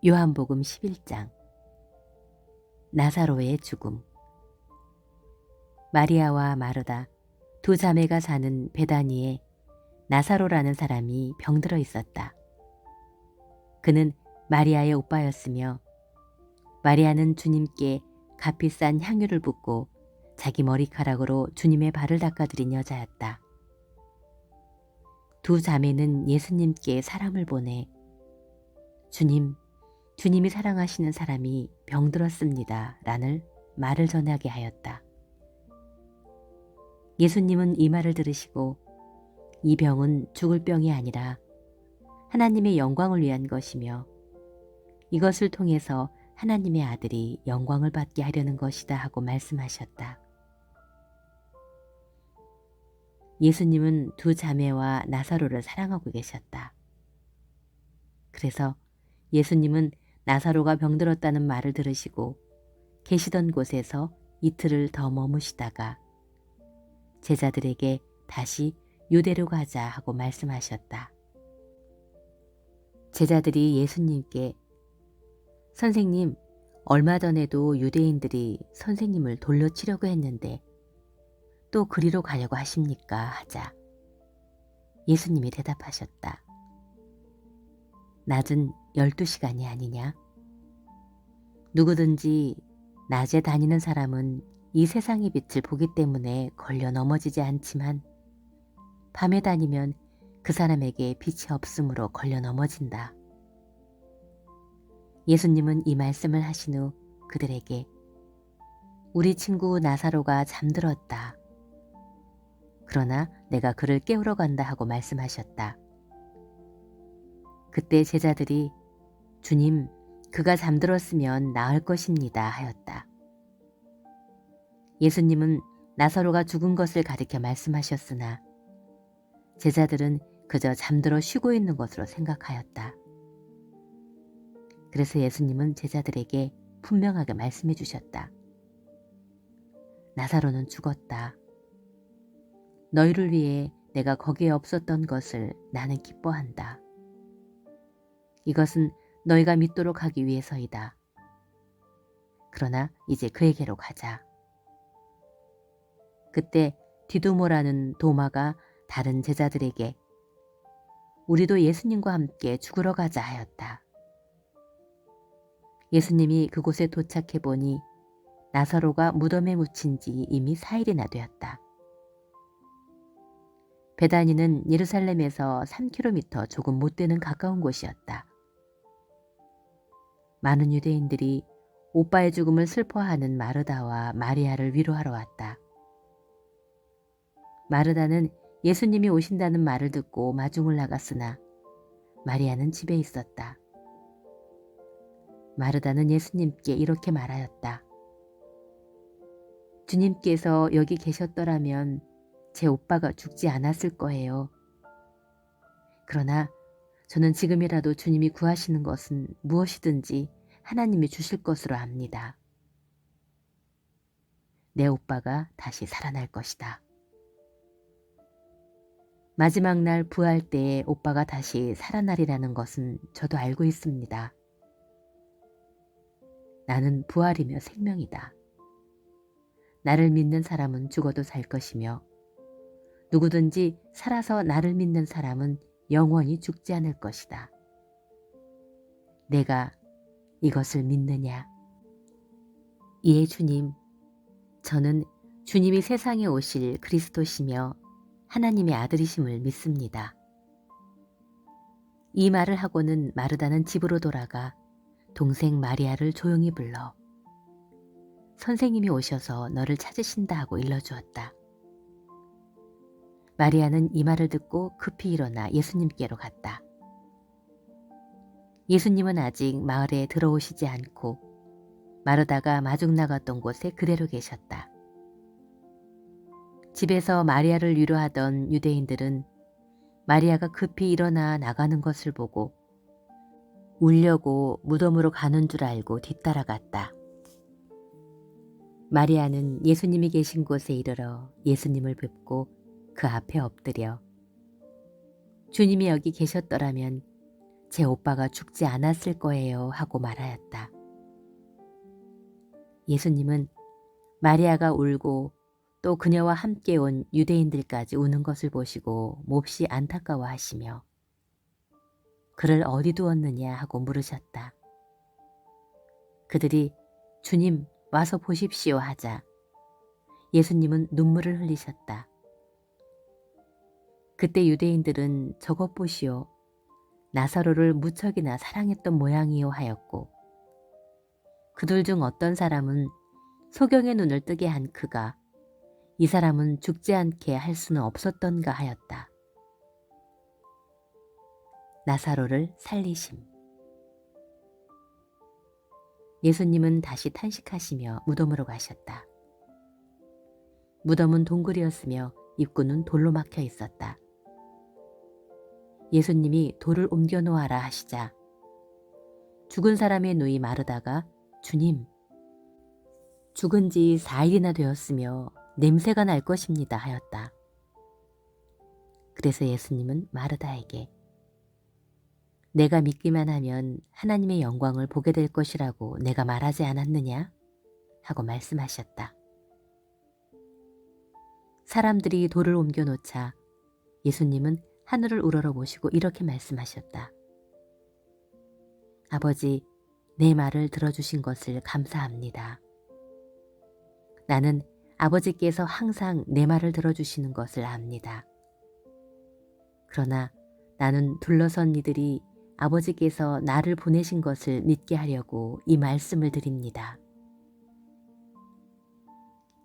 요한복음 11장. 나사로의 죽음. 마리아와 마르다 두 자매가 사는 베다니에 나사로라는 사람이 병들어 있었다. 그는 마리아의 오빠였으며 마리아는 주님께 값비싼 향유를 붓고 자기 머리카락으로 주님의 발을 닦아드린 여자였다. 두 자매는 예수님께 사람을 보내 주님이 사랑하시는 사람이 병들었습니다 라는 말을 전하게 하였다. 예수님은 이 말을 들으시고 이 병은 죽을 병이 아니라 하나님의 영광을 위한 것이며 이것을 통해서 하나님의 아들이 영광을 받게 하려는 것이다 하고 말씀하셨다. 예수님은 두 자매와 나사로를 사랑하고 계셨다. 그래서 예수님은 나사로가 병들었다는 말을 들으시고 계시던 곳에서 이틀을 더 머무시다가 제자들에게 다시 유대로 가자 하고 말씀하셨다. 제자들이 예수님께 선생님, 얼마 전에도 유대인들이 선생님을 돌려치려고 했는데 또 그리로 가려고 하십니까? 하자 예수님이 대답하셨다. 낮은 12시간이 아니냐? 누구든지 낮에 다니는 사람은 이 세상의 빛을 보기 때문에 걸려 넘어지지 않지만 밤에 다니면 그 사람에게 빛이 없으므로 걸려 넘어진다. 예수님은 이 말씀을 하신 후 그들에게 우리 친구 나사로가 잠들었다. 그러나 내가 그를 깨우러 간다 하고 말씀하셨다. 그때 제자들이 주님, 그가 잠들었으면 나을 것입니다 하였다. 예수님은 나사로가 죽은 것을 가리켜 말씀하셨으나 제자들은 그저 잠들어 쉬고 있는 것으로 생각하였다. 그래서 예수님은 제자들에게 분명하게 말씀해 주셨다. 나사로는 죽었다. 너희를 위해 내가 거기에 없었던 것을 나는 기뻐한다. 이것은 너희가 믿도록 하기 위해서이다. 그러나 이제 그에게로 가자. 그때 디두모라는 도마가 다른 제자들에게 우리도 예수님과 함께 죽으러 가자 하였다. 예수님이 그곳에 도착해 보니 나사로가 무덤에 묻힌 지 이미 4일이나 되었다. 베다니는 예루살렘에서 3km 조금 못 되는 가까운 곳이었다. 많은 유대인들이 오빠의 죽음을 슬퍼하는 마르다와 마리아를 위로하러 왔다. 마르다는 예수님이 오신다는 말을 듣고 마중을 나갔으나 마리아는 집에 있었다. 마르다는 예수님께 이렇게 말하였다. 주님께서 여기 계셨더라면 제 오빠가 죽지 않았을 거예요. 그러나 저는 지금이라도 주님이 구하시는 것은 무엇이든지 하나님이 주실 것으로 압니다. 내 오빠가 다시 살아날 것이다. 마지막 날 부활 때에 오빠가 다시 살아나리라는 것은 저도 알고 있습니다. 나는 부활이며 생명이다. 나를 믿는 사람은 죽어도 살 것이며 누구든지 살아서 나를 믿는 사람은 영원히 죽지 않을 것이다. 내가 이것을 믿느냐? 예, 주님. 저는 주님이 세상에 오실 그리스도시며 하나님의 아들이심을 믿습니다. 이 말을 하고는 마르다는 집으로 돌아가 동생 마리아를 조용히 불러 선생님이 오셔서 너를 찾으신다 하고 일러주었다. 마리아는 이 말을 듣고 급히 일어나 예수님께로 갔다. 예수님은 아직 마을에 들어오시지 않고 마르다가 마중 나갔던 곳에 그대로 계셨다. 집에서 마리아를 위로하던 유대인들은 마리아가 급히 일어나 나가는 것을 보고 울려고 무덤으로 가는 줄 알고 뒤따라갔다. 마리아는 예수님이 계신 곳에 이르러 예수님을 뵙고 그 앞에 엎드려 주님이 여기 계셨더라면 제 오빠가 죽지 않았을 거예요 하고 말하였다. 예수님은 마리아가 울고 또 그녀와 함께 온 유대인들까지 우는 것을 보시고 몹시 안타까워하시며 그를 어디 두었느냐 하고 물으셨다. 그들이 주님 와서 보십시오 하자 예수님은 눈물을 흘리셨다. 그때 유대인들은 저것 보시오. 나사로를 무척이나 사랑했던 모양이요 하였고 그들 중 어떤 사람은 소경의 눈을 뜨게 한 그가 이 사람은 죽지 않게 할 수는 없었던가 하였다. 나사로를 살리심. 예수님은 다시 탄식하시며 무덤으로 가셨다. 무덤은 동굴이었으며 입구는 돌로 막혀 있었다. 예수님이 돌을 옮겨 놓아라 하시자 죽은 사람의 누이 마르다가 주님, 죽은 지 4일이나 되었으며 냄새가 날 것입니다 하였다. 그래서 예수님은 마르다에게 내가 믿기만 하면 하나님의 영광을 보게 될 것이라고 내가 말하지 않았느냐? 하고 말씀하셨다. 사람들이 돌을 옮겨 놓자 예수님은 하늘을 우러러보시고 이렇게 말씀하셨다. 아버지, 내 말을 들어주신 것을 감사합니다. 나는 아버지께서 항상 내 말을 들어주시는 것을 압니다. 그러나 나는 둘러선 이들이 아버지께서 나를 보내신 것을 믿게 하려고 이 말씀을 드립니다.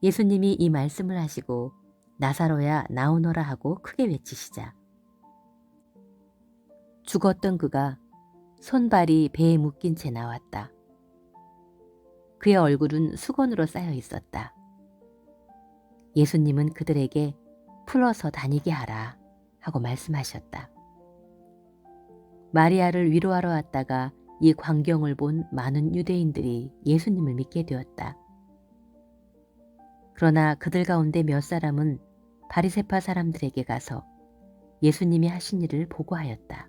예수님이 이 말씀을 하시고 나사로야 나오너라 하고 크게 외치시자 죽었던 그가 손발이 배에 묶인 채 나왔다. 그의 얼굴은 수건으로 쌓여 있었다. 예수님은 그들에게 풀어서 다니게 하라 하고 말씀하셨다. 마리아를 위로하러 왔다가 이 광경을 본 많은 유대인들이 예수님을 믿게 되었다. 그러나 그들 가운데 몇 사람은 바리새파 사람들에게 가서 예수님이 하신 일을 보고하였다.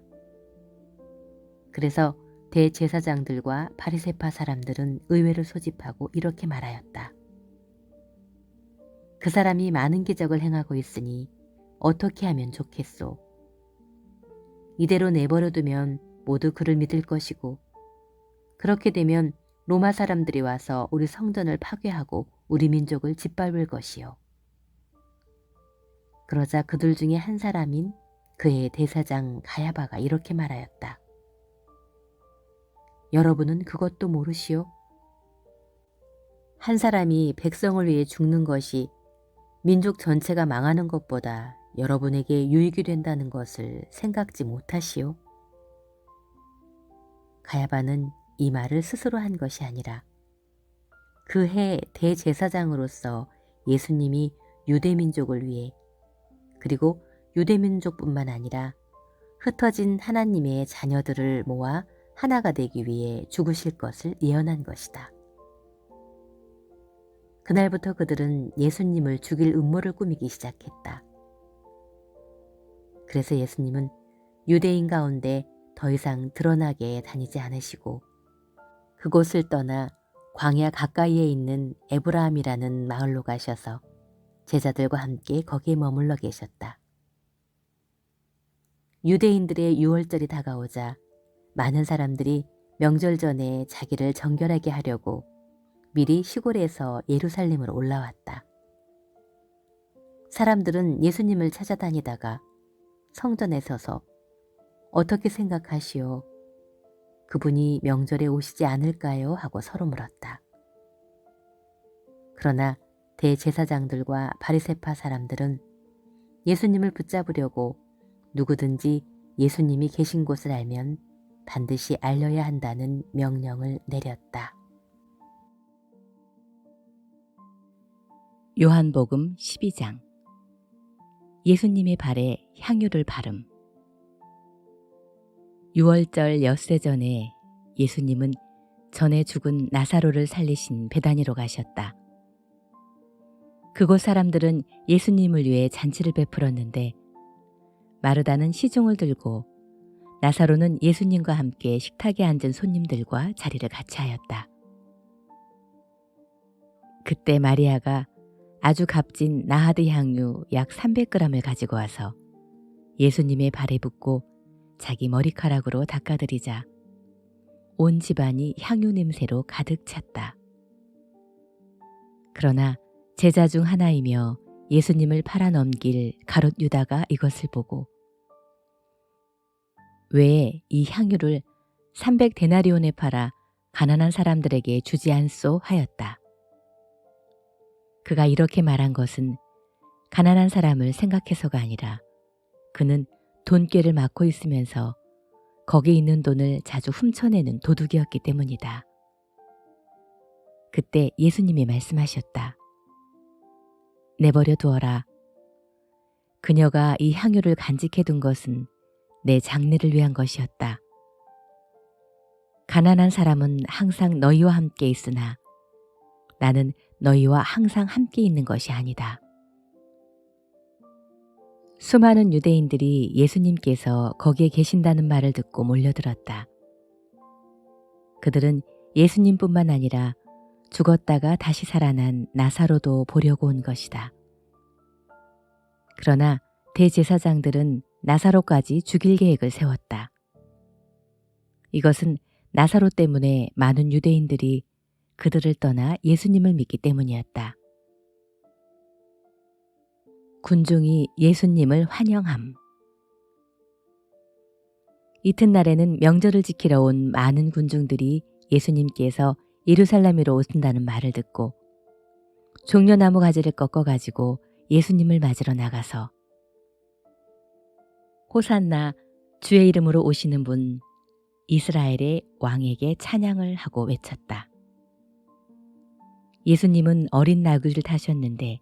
그래서 대제사장들과 바리새파 사람들은 의회를 소집하고 이렇게 말하였다. 그 사람이 많은 기적을 행하고 있으니 어떻게 하면 좋겠소? 이대로 내버려두면 모두 그를 믿을 것이고 그렇게 되면 로마 사람들이 와서 우리 성전을 파괴하고 우리 민족을 짓밟을 것이요. 그러자 그들 중에 한 사람인 그의 대사장 가야바가 이렇게 말하였다. 여러분은 그것도 모르시오? 한 사람이 백성을 위해 죽는 것이 민족 전체가 망하는 것보다 여러분에게 유익이 된다는 것을 생각지 못하시오? 가야바는 이 말을 스스로 한 것이 아니라 그 해 대제사장으로서 예수님이 유대민족을 위해 그리고 유대민족뿐만 아니라 흩어진 하나님의 자녀들을 모아 하나가 되기 위해 죽으실 것을 예언한 것이다. 그날부터 그들은 예수님을 죽일 음모를 꾸미기 시작했다. 그래서 예수님은 유대인 가운데 더 이상 드러나게 다니지 않으시고 그곳을 떠나 광야 가까이에 있는 에브라함이라는 마을로 가셔서 제자들과 함께 거기에 머물러 계셨다. 유대인들의 유월절이 다가오자 많은 사람들이 명절 전에 자기를 정결하게 하려고 미리 시골에서 예루살렘으로 올라왔다. 사람들은 예수님을 찾아다니다가 성전에 서서 어떻게 생각하시오? 그분이 명절에 오시지 않을까요? 하고 서로 물었다. 그러나 대제사장들과 바리새파 사람들은 예수님을 붙잡으려고 누구든지 예수님이 계신 곳을 알면 반드시 알려야 한다는 명령을 내렸다. 요한복음 12장. 예수님의 발에 향유를 바름. 유월절 엿새 전에 예수님은 전에 죽은 나사로를 살리신 베다니로 가셨다. 그곳 사람들은 예수님을 위해 잔치를 베풀었는데 마르다는 시중을 들고 나사로는 예수님과 함께 식탁에 앉은 손님들과 자리를 같이 하였다. 그때 마리아가 아주 값진 나하드 향유 약 300g을 가지고 와서 예수님의 발에 붓고 자기 머리카락으로 닦아드리자 온 집안이 향유 냄새로 가득 찼다. 그러나 제자 중 하나이며 예수님을 팔아넘길 가롯 유다가 이것을 보고 왜 이 향유를 300데나리온에 팔아 가난한 사람들에게 주지 않소 하였다. 그가 이렇게 말한 것은 가난한 사람을 생각해서가 아니라 그는 돈꾀를 맡고 있으면서 거기 있는 돈을 자주 훔쳐내는 도둑이었기 때문이다. 그때 예수님이 말씀하셨다. 내버려 두어라. 그녀가 이 향유를 간직해둔 것은 내 장례를 위한 것이었다. 가난한 사람은 항상 너희와 함께 있으나 나는 너희와 항상 함께 있는 것이 아니다. 수많은 유대인들이 예수님께서 거기에 계신다는 말을 듣고 몰려들었다. 그들은 예수님뿐만 아니라 죽었다가 다시 살아난 나사로도 보려고 온 것이다. 그러나 대제사장들은 나사로까지 죽일 계획을 세웠다. 이것은 나사로 때문에 많은 유대인들이 그들을 떠나 예수님을 믿기 때문이었다. 군중이 예수님을 환영함. 이튿날에는 명절을 지키러 온 많은 군중들이 예수님께서 예루살렘으로 오신다는 말을 듣고 종려나무 가지를 꺾어가지고 예수님을 맞으러 나가서 호산나 주의 이름으로 오시는 분 이스라엘의 왕에게 찬양을 하고 외쳤다. 예수님은 어린 나귀를 타셨는데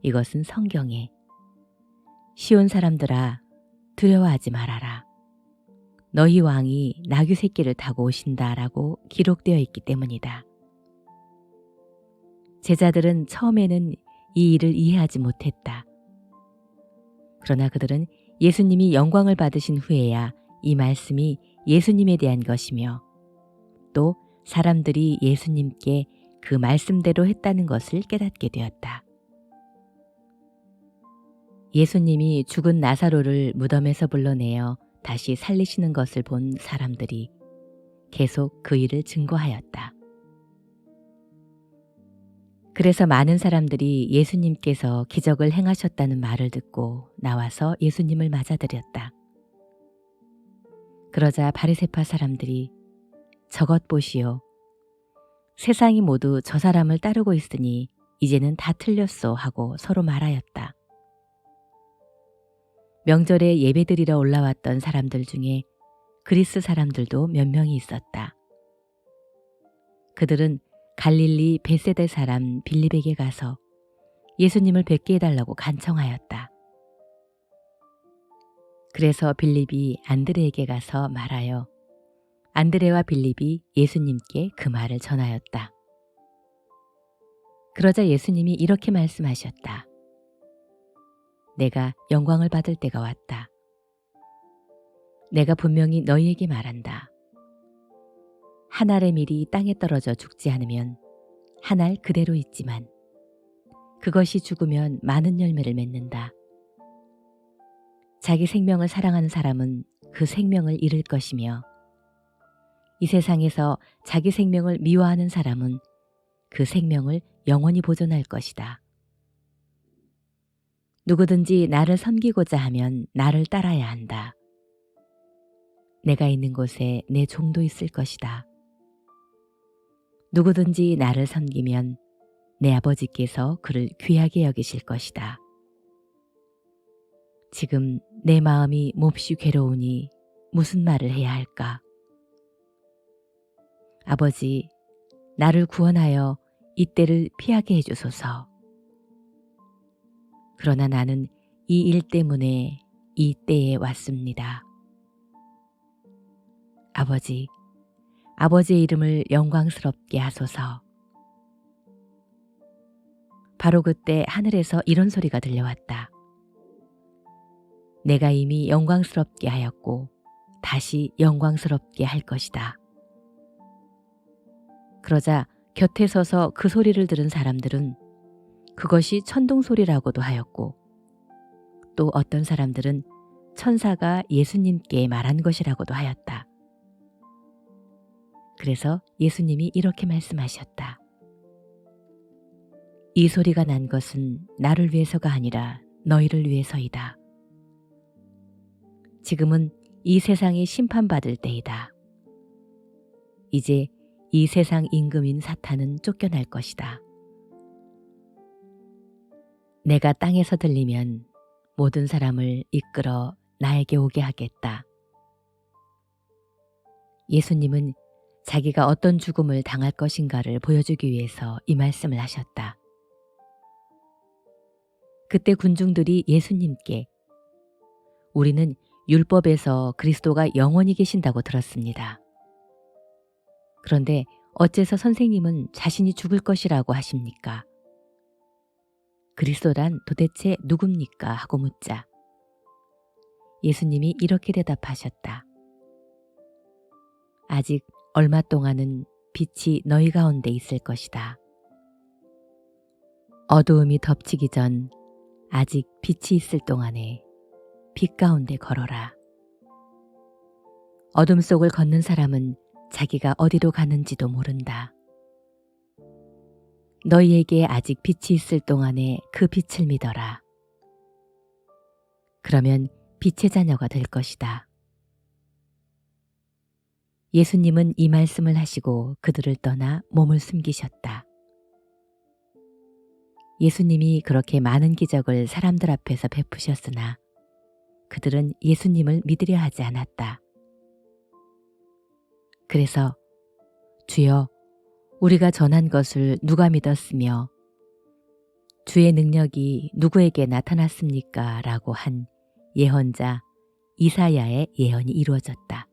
이것은 성경에 시온 사람들아 두려워하지 말아라. 너희 왕이 나귀 새끼를 타고 오신다라고 기록되어 있기 때문이다. 제자들은 처음에는 이 일을 이해하지 못했다. 그러나 그들은 예수님이 영광을 받으신 후에야 이 말씀이 예수님에 대한 것이며 또 사람들이 예수님께 그 말씀대로 했다는 것을 깨닫게 되었다. 예수님이 죽은 나사로를 무덤에서 불러내어 다시 살리시는 것을 본 사람들이 계속 그 일을 증거하였다. 그래서 많은 사람들이 예수님께서 기적을 행하셨다는 말을 듣고 나와서 예수님을 맞아들였다. 그러자 바리새파 사람들이 저것 보시오. 세상이 모두 저 사람을 따르고 있으니 이제는 다 틀렸소 하고 서로 말하였다. 명절에 예배드리러 올라왔던 사람들 중에 그리스 사람들도 몇 명이 있었다. 그들은 갈릴리 벳세다 사람 빌립에게 가서 예수님을 뵙게 해달라고 간청하였다. 그래서 빌립이 안드레에게 가서 말하여 안드레와 빌립이 예수님께 그 말을 전하였다. 그러자 예수님이 이렇게 말씀하셨다. 내가 영광을 받을 때가 왔다. 내가 분명히 너희에게 말한다. 한 알의 밀이 땅에 떨어져 죽지 않으면 한 알 그대로 있지만 그것이 죽으면 많은 열매를 맺는다. 자기 생명을 사랑하는 사람은 그 생명을 잃을 것이며 이 세상에서 자기 생명을 미워하는 사람은 그 생명을 영원히 보존할 것이다. 누구든지 나를 섬기고자 하면 나를 따라야 한다. 내가 있는 곳에 내 종도 있을 것이다. 누구든지 나를 섬기면 내 아버지께서 그를 귀하게 여기실 것이다. 지금 내 마음이 몹시 괴로우니 무슨 말을 해야 할까? 아버지, 나를 구원하여 이 때를 피하게 해주소서. 그러나 나는 이 일 때문에 이 때에 왔습니다. 아버지, 아버지의 이름을 영광스럽게 하소서. 바로 그때 하늘에서 이런 소리가 들려왔다. 내가 이미 영광스럽게 하였고 다시 영광스럽게 할 것이다. 그러자 곁에 서서 그 소리를 들은 사람들은 그것이 천둥 소리라고도 하였고, 또 어떤 사람들은 천사가 예수님께 말한 것이라고도 하였다. 그래서 예수님이 이렇게 말씀하셨다. 이 소리가 난 것은 나를 위해서가 아니라 너희를 위해서이다. 지금은 이 세상이 심판받을 때이다. 이제 이 세상 임금인 사탄은 쫓겨날 것이다. 내가 땅에서 들리면 모든 사람을 이끌어 나에게 오게 하겠다. 예수님은 자기가 어떤 죽음을 당할 것인가를 보여주기 위해서 이 말씀을 하셨다. 그때 군중들이 예수님께 우리는 율법에서 그리스도가 영원히 계신다고 들었습니다. 그런데 어째서 선생님은 자신이 죽을 것이라고 하십니까? 그리스도란 도대체 누굽니까? 하고 묻자 예수님이 이렇게 대답하셨다. 아직 얼마 동안은 빛이 너희 가운데 있을 것이다. 어두움이 덮치기 전 아직 빛이 있을 동안에 빛 가운데 걸어라. 어둠 속을 걷는 사람은 자기가 어디로 가는지도 모른다. 너희에게 아직 빛이 있을 동안에 그 빛을 믿어라. 그러면 빛의 자녀가 될 것이다. 예수님은 이 말씀을 하시고 그들을 떠나 몸을 숨기셨다. 예수님이 그렇게 많은 기적을 사람들 앞에서 베푸셨으나 그들은 예수님을 믿으려 하지 않았다. 그래서 주여, 우리가 전한 것을 누가 믿었으며 주의 능력이 누구에게 나타났습니까? 라고 한 예언자 이사야의 예언이 이루어졌다.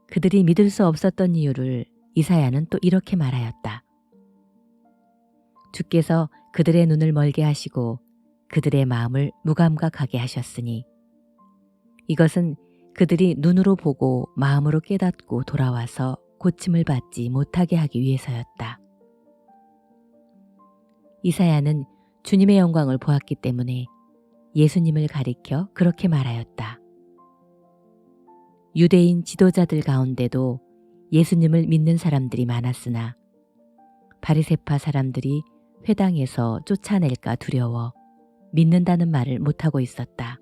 그들이 믿을 수 없었던 이유를 이사야는 또 이렇게 말하였다. 주께서 그들의 눈을 멀게 하시고 그들의 마음을 무감각하게 하셨으니 이것은 그들이 눈으로 보고 마음으로 깨닫고 돌아와서 고침을 받지 못하게 하기 위해서였다. 이사야는 주님의 영광을 보았기 때문에 예수님을 가리켜 그렇게 말하였다. 유대인 지도자들 가운데도 예수님을 믿는 사람들이 많았으나 바리새파 사람들이 회당에서 쫓아낼까 두려워 믿는다는 말을 못하고 있었다.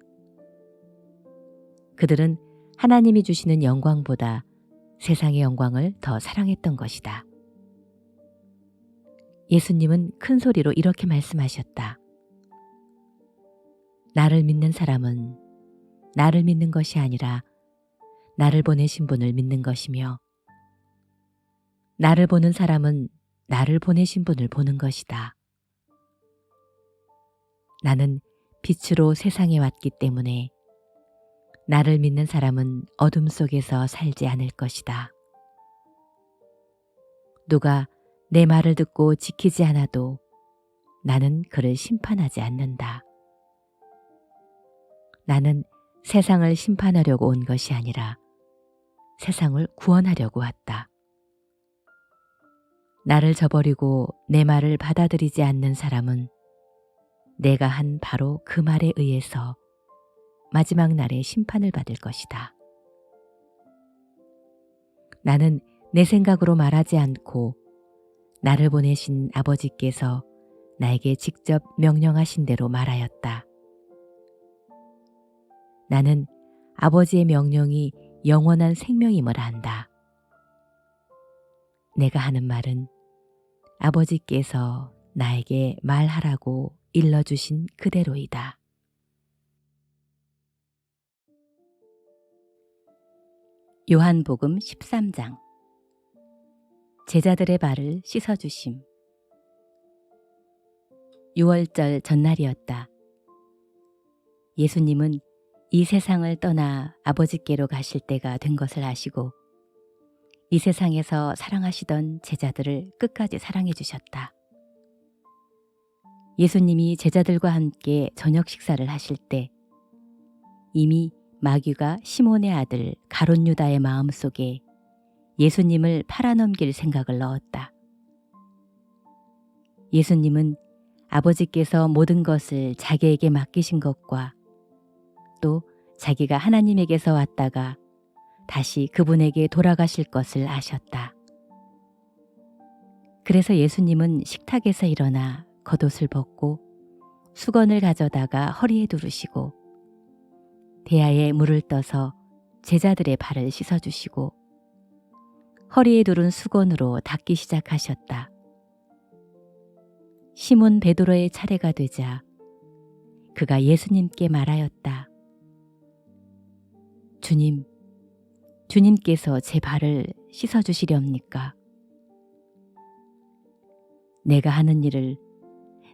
그들은 하나님이 주시는 영광보다 세상의 영광을 더 사랑했던 것이다. 예수님은 큰 소리로 이렇게 말씀하셨다. 나를 믿는 사람은 나를 믿는 것이 아니라 나를 보내신 분을 믿는 것이며 나를 보는 사람은 나를 보내신 분을 보는 것이다. 나는 빛으로 세상에 왔기 때문에 나를 믿는 사람은 어둠 속에서 살지 않을 것이다. 누가 내 말을 듣고 지키지 않아도 나는 그를 심판하지 않는다. 나는 세상을 심판하려고 온 것이 아니라 세상을 구원하려고 왔다. 나를 저버리고 내 말을 받아들이지 않는 사람은 내가 한 바로 그 말에 의해서 마지막 날에 심판을 받을 것이다. 나는 내 생각으로 말하지 않고 나를 보내신 아버지께서 나에게 직접 명령하신 대로 말하였다. 나는 아버지의 명령이 영원한 생명임을 안다. 내가 하는 말은 아버지께서 나에게 말하라고 일러주신 그대로이다. 요한복음 13장. 제자들의 발을 씻어주심. 유월절 전날이었다. 예수님은 이 세상을 떠나 아버지께로 가실 때가 된 것을 아시고 이 세상에서 사랑하시던 제자들을 끝까지 사랑해 주셨다. 예수님이 제자들과 함께 저녁 식사를 하실 때 이미 마귀가 시몬의 아들 가룟 유다의 마음속에 예수님을 팔아넘길 생각을 넣었다. 예수님은 아버지께서 모든 것을 자기에게 맡기신 것과 또 자기가 하나님에게서 왔다가 다시 그분에게 돌아가실 것을 아셨다. 그래서 예수님은 식탁에서 일어나 겉옷을 벗고 수건을 가져다가 허리에 두르시고 대야에 물을 떠서 제자들의 발을 씻어주시고 허리에 두른 수건으로 닦기 시작하셨다. 시몬 베드로의 차례가 되자 그가 예수님께 말하였다. 주님, 주님께서 제 발을 씻어주시렵니까? 내가 하는 일을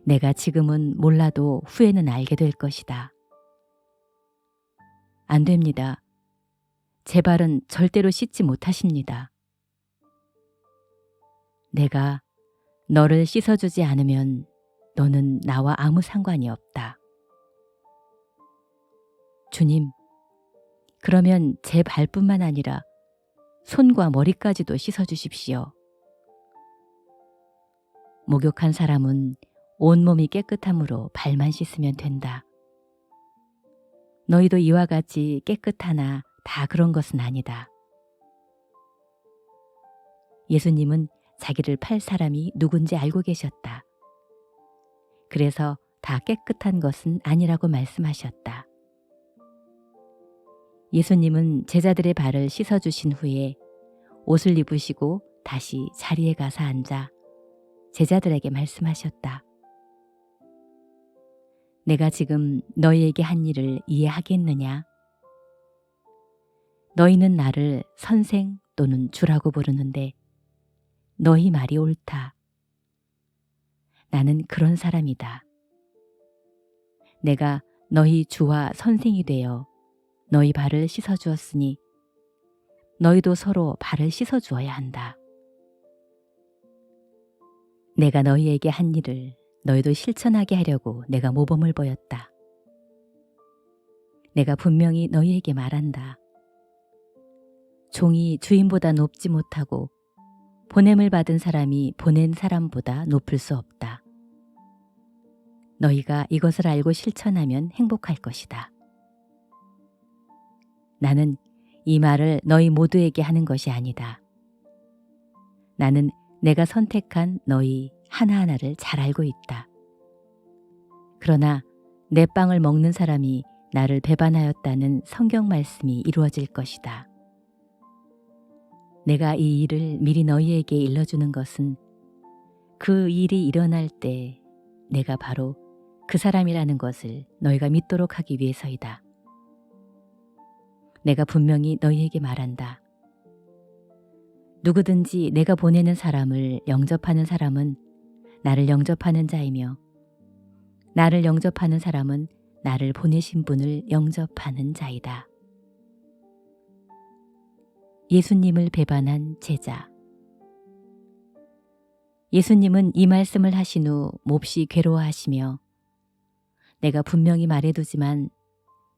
내가 지금은 몰라도 후에는 알게 될 것이다. 안 됩니다. 제 발은 절대로 씻지 못하십니다. 내가 너를 씻어주지 않으면 너는 나와 아무 상관이 없다. 주님, 그러면 제 발뿐만 아니라 손과 머리까지도 씻어주십시오. 목욕한 사람은 온몸이 깨끗함으로 발만 씻으면 된다. 너희도 이와 같이 깨끗하나 다 그런 것은 아니다. 예수님은 자기를 팔 사람이 누군지 알고 계셨다. 그래서 다 깨끗한 것은 아니라고 말씀하셨다. 예수님은 제자들의 발을 씻어주신 후에 옷을 입으시고 다시 자리에 가서 앉아 제자들에게 말씀하셨다. 내가 지금 너희에게 한 일을 이해하겠느냐? 너희는 나를 선생 또는 주라고 부르는데 너희 말이 옳다. 나는 그런 사람이다. 내가 너희 주와 선생이 되어 너희 발을 씻어주었으니 너희도 서로 발을 씻어주어야 한다. 내가 너희에게 한 일을 너희도 실천하게 하려고 내가 모범을 보였다. 내가 분명히 너희에게 말한다. 종이 주인보다 높지 못하고 보냄을 받은 사람이 보낸 사람보다 높을 수 없다. 너희가 이것을 알고 실천하면 행복할 것이다. 나는 이 말을 너희 모두에게 하는 것이 아니다. 나는 내가 선택한 너희 하나하나를 잘 알고 있다. 그러나 내 빵을 먹는 사람이 나를 배반하였다는 성경 말씀이 이루어질 것이다. 내가 이 일을 미리 너희에게 일러주는 것은 그 일이 일어날 때 내가 바로 그 사람이라는 것을 너희가 믿도록 하기 위해서이다. 내가 분명히 너희에게 말한다. 누구든지 내가 보내는 사람을 영접하는 사람은 나를 영접하는 자이며 나를 영접하는 사람은 나를 보내신 분을 영접하는 자이다. 예수님을 배반한 제자. 예수님은 이 말씀을 하신 후 몹시 괴로워하시며 내가 분명히 말해두지만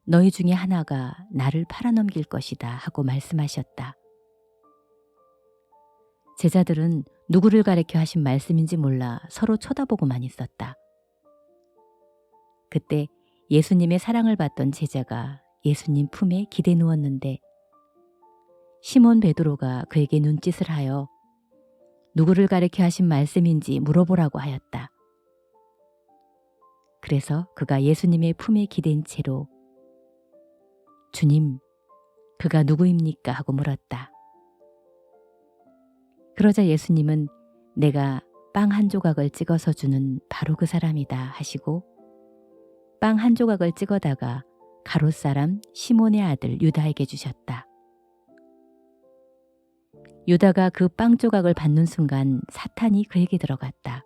너희 중에 하나가 나를 팔아넘길 것이다 하고 말씀하셨다. 제자들은 누구를 가리켜 하신 말씀인지 몰라 서로 쳐다보고만 있었다. 그때 예수님의 사랑을 받던 제자가 예수님 품에 기대 누웠는데 시몬 베드로가 그에게 눈짓을 하여 누구를 가리켜 하신 말씀인지 물어보라고 하였다. 그래서 그가 예수님의 품에 기댄 채로 주님, 그가 누구입니까? 하고 물었다. 그러자 예수님은 내가 빵 한 조각을 찍어서 주는 바로 그 사람이다 하시고 빵 한 조각을 찍어다가 가롯 사람 시몬의 아들 유다에게 주셨다. 유다가 그 빵 조각을 받는 순간 사탄이 그에게 들어갔다.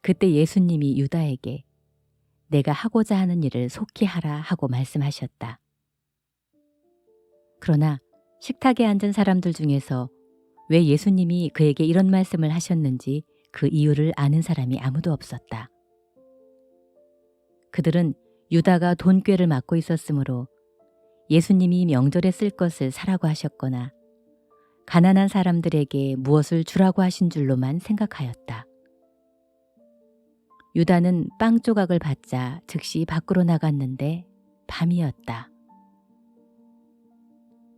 그때 예수님이 유다에게 내가 하고자 하는 일을 속히 하라 하고 말씀하셨다. 그러나 식탁에 앉은 사람들 중에서 왜 예수님이 그에게 이런 말씀을 하셨는지 그 이유를 아는 사람이 아무도 없었다. 그들은 유다가 돈꾀를 맡고 있었으므로 예수님이 명절에 쓸 것을 사라고 하셨거나 가난한 사람들에게 무엇을 주라고 하신 줄로만 생각하였다. 유다는 빵 조각을 받자 즉시 밖으로 나갔는데 밤이었다.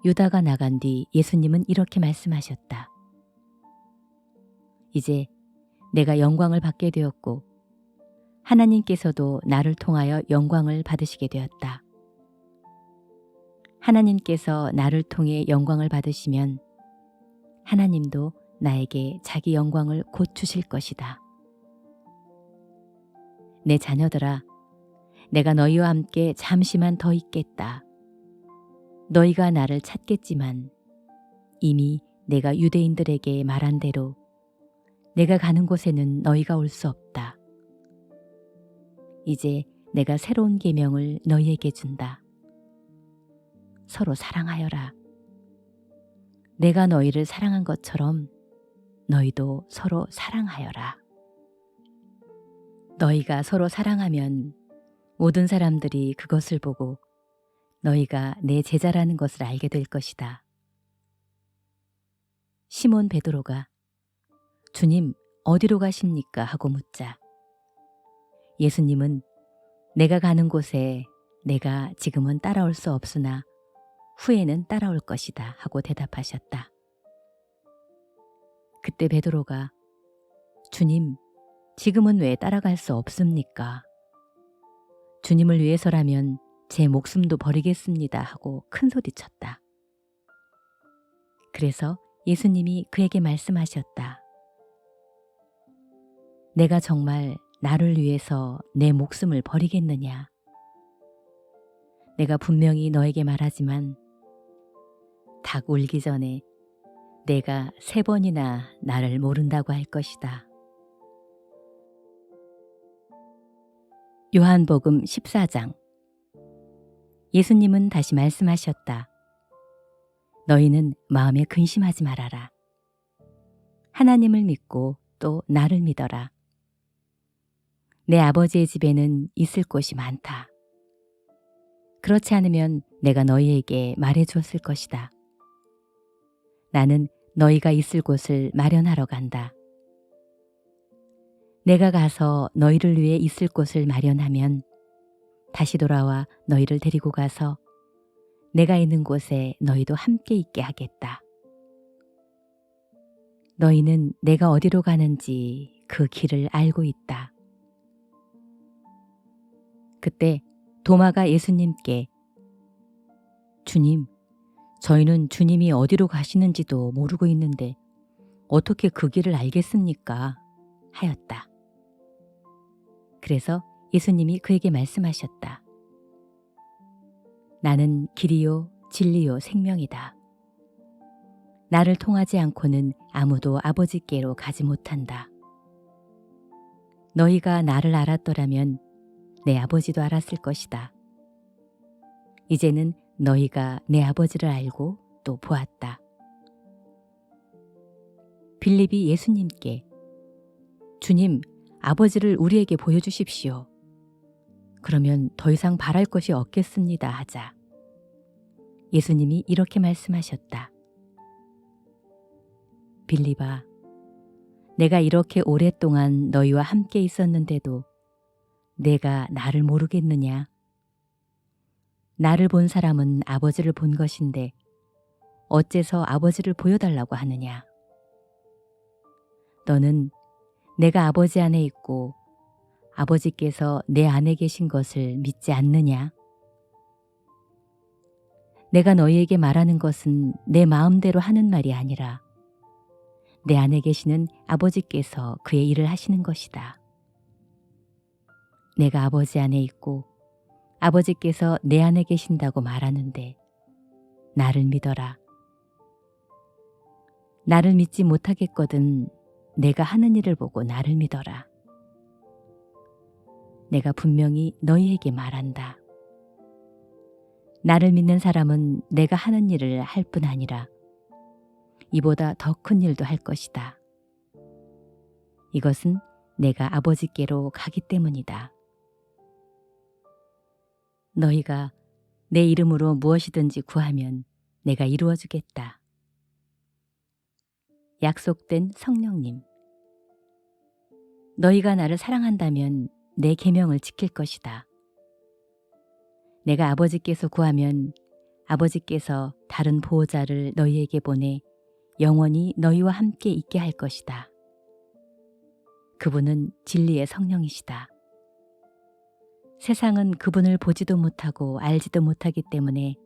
유다가 나간 뒤 예수님은 이렇게 말씀하셨다. 이제 내가 영광을 받게 되었고 하나님께서도 나를 통하여 영광을 받으시게 되었다. 하나님께서 나를 통해 영광을 받으시면 하나님도 나에게 자기 영광을 곧 주실 것이다. 내 자녀들아, 내가 너희와 함께 잠시만 더 있겠다. 너희가 나를 찾겠지만 이미 내가 유대인들에게 말한 대로 내가 가는 곳에는 너희가 올 수 없다. 이제 내가 새로운 계명을 너희에게 준다. 서로 사랑하여라. 내가 너희를 사랑한 것처럼 너희도 서로 사랑하여라. 너희가 서로 사랑하면 모든 사람들이 그것을 보고 너희가 내 제자라는 것을 알게 될 것이다. 시몬 베드로가 주님, 어디로 가십니까? 하고 묻자 예수님은 내가 가는 곳에 내가 지금은 따라올 수 없으나 후에는 따라올 것이다 하고 대답하셨다. 그때 베드로가 주님, 지금은 왜 따라갈 수 없습니까? 주님을 위해서라면 제 목숨도 버리겠습니다 하고 큰 소리쳤다. 그래서 예수님이 그에게 말씀하셨다. 내가 정말 나를 위해서 내 목숨을 버리겠느냐? 내가 분명히 너에게 말하지만 닭 울기 전에 내가 3번이나 나를 모른다고 할 것이다. 요한복음 14장. 예수님은 다시 말씀하셨다. 너희는 마음에 근심하지 말아라. 하나님을 믿고 또 나를 믿어라. 내 아버지의 집에는 있을 곳이 많다. 그렇지 않으면 내가 너희에게 말해 주었을 것이다. 나는 너희가 있을 곳을 마련하러 간다. 내가 가서 너희를 위해 있을 곳을 마련하면 다시 돌아와 너희를 데리고 가서 내가 있는 곳에 너희도 함께 있게 하겠다. 너희는 내가 어디로 가는지 그 길을 알고 있다. 그때 도마가 예수님께 주님, 저희는 주님이 어디로 가시는지도 모르고 있는데 어떻게 그 길을 알겠습니까? 하였다. 그래서 예수님이 그에게 말씀하셨다. 나는 길이요 진리요 생명이다. 나를 통하지 않고는 아무도 아버지께로 가지 못한다. 너희가 나를 알았더라면 내 아버지도 알았을 것이다. 이제는 너희가 내 아버지를 알고 또 보았다. 빌립이 예수님께 주님, 아버지를 우리에게 보여주십시오. 그러면 더 이상 바랄 것이 없겠습니다 하자 예수님이 이렇게 말씀하셨다. 빌립아, 내가 이렇게 오랫동안 너희와 함께 있었는데도 내가 나를 모르겠느냐? 나를 본 사람은 아버지를 본 것인데 어째서 아버지를 보여달라고 하느냐? 너는 내가 아버지 안에 있고 아버지께서 내 안에 계신 것을 믿지 않느냐? 내가 너희에게 말하는 것은 내 마음대로 하는 말이 아니라 내 안에 계시는 아버지께서 그의 일을 하시는 것이다. 내가 아버지 안에 있고 아버지께서 내 안에 계신다고 말하는데 나를 믿어라. 나를 믿지 못하겠거든 내가 하는 일을 보고 나를 믿어라. 내가 분명히 너희에게 말한다. 나를 믿는 사람은 내가 하는 일을 할 뿐 아니라 이보다 더 큰 일도 할 것이다. 이것은 내가 아버지께로 가기 때문이다. 너희가 내 이름으로 무엇이든지 구하면 내가 이루어 주겠다. 약속된 성령님, 너희가 나를 사랑한다면 내 계명을 지킬 것이다. 내가 아버지께서 구하면 아버지께서 다른 보호자를 너희에게 보내 영원히 너희와 함께 있게 할 것이다. 그분은 진리의 성령이시다. 세상은 그분을 보지도 못하고 알지도 못하기 때문에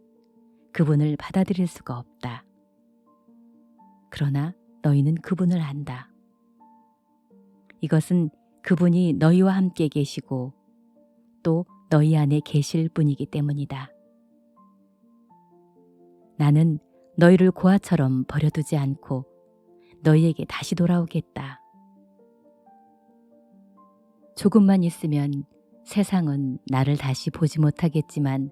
그분을 받아들일 수가 없다. 그러나 너희는 그분을 안다. 이것은 그분이 너희와 함께 계시고 또 너희 안에 계실 분이기 때문이다. 나는 너희를 고아처럼 버려두지 않고 너희에게 다시 돌아오겠다. 조금만 있으면 세상은 나를 다시 보지 못하겠지만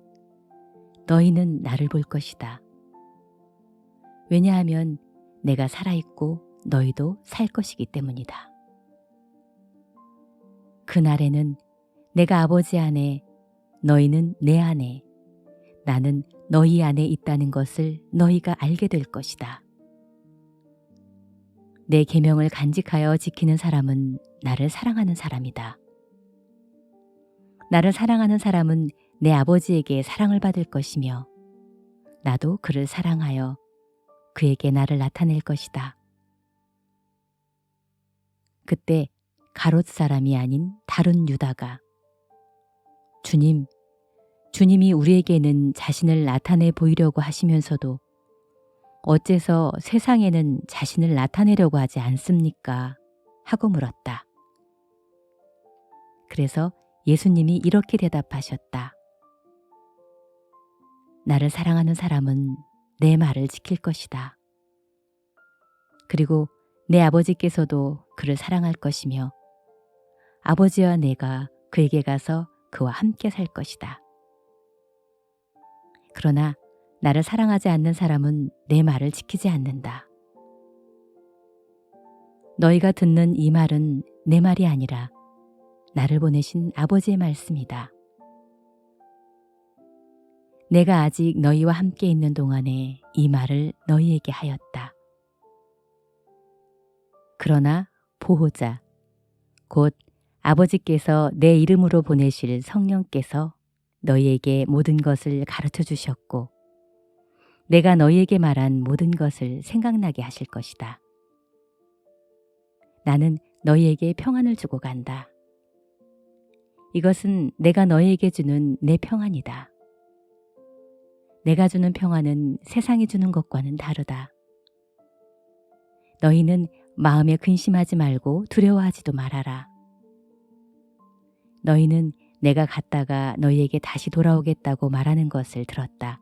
너희는 나를 볼 것이다. 왜냐하면 내가 살아있고 너희도 살 것이기 때문이다. 그날에는 내가 아버지 안에, 너희는 내 안에, 나는 너희 안에 있다는 것을 너희가 알게 될 것이다. 내 계명을 간직하여 지키는 사람은 나를 사랑하는 사람이다. 나를 사랑하는 사람은 내 아버지에게 사랑을 받을 것이며 나도 그를 사랑하여 그에게 나를 나타낼 것이다. 그때 가롯 사람이 아닌 다른 유다가 주님이 우리에게는 자신을 나타내 보이려고 하시면서도 어째서 세상에는 자신을 나타내려고 하지 않습니까? 하고 물었다. 그래서 예수님이 이렇게 대답하셨다. 나를 사랑하는 사람은 내 말을 지킬 것이다. 그리고 내 아버지께서도 그를 사랑할 것이며 아버지와 내가 그에게 가서 그와 함께 살 것이다. 그러나 나를 사랑하지 않는 사람은 내 말을 지키지 않는다. 너희가 듣는 이 말은 내 말이 아니라 나를 보내신 아버지의 말씀이다. 내가 아직 너희와 함께 있는 동안에 이 말을 너희에게 하였다. 그러나 보호자, 곧 아버지께서 내 이름으로 보내실 성령께서 너희에게 모든 것을 가르쳐 주셨고 내가 너희에게 말한 모든 것을 생각나게 하실 것이다. 나는 너희에게 평안을 주고 간다. 이것은 내가 너희에게 주는 내 평안이다. 내가 주는 평안은 세상이 주는 것과는 다르다. 너희는 마음에 근심하지 말고 두려워하지도 말아라. 너희는 내가 갔다가 너희에게 다시 돌아오겠다고 말하는 것을 들었다.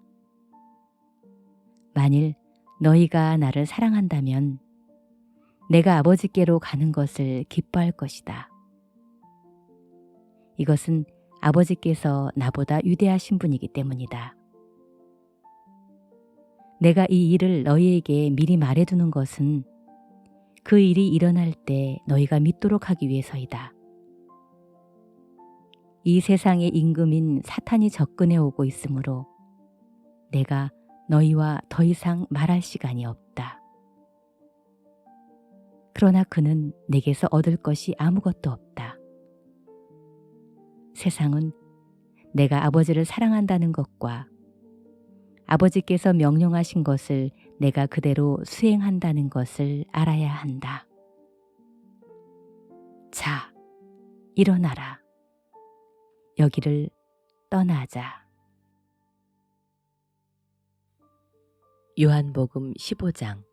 만일 너희가 나를 사랑한다면 내가 아버지께로 가는 것을 기뻐할 것이다. 이것은 아버지께서 나보다 위대하신 분이기 때문이다. 내가 이 일을 너희에게 미리 말해두는 것은 그 일이 일어날 때 너희가 믿도록 하기 위해서이다. 이 세상의 임금인 사탄이 접근해 오고 있으므로 내가 너희와 더 이상 말할 시간이 없다. 그러나 그는 내게서 얻을 것이 아무것도 없다. 세상은 내가 아버지를 사랑한다는 것과 아버지께서 명령하신 것을 내가 그대로 수행한다는 것을 알아야 한다. 자, 일어나라. 여기를 떠나자. 요한복음 15장.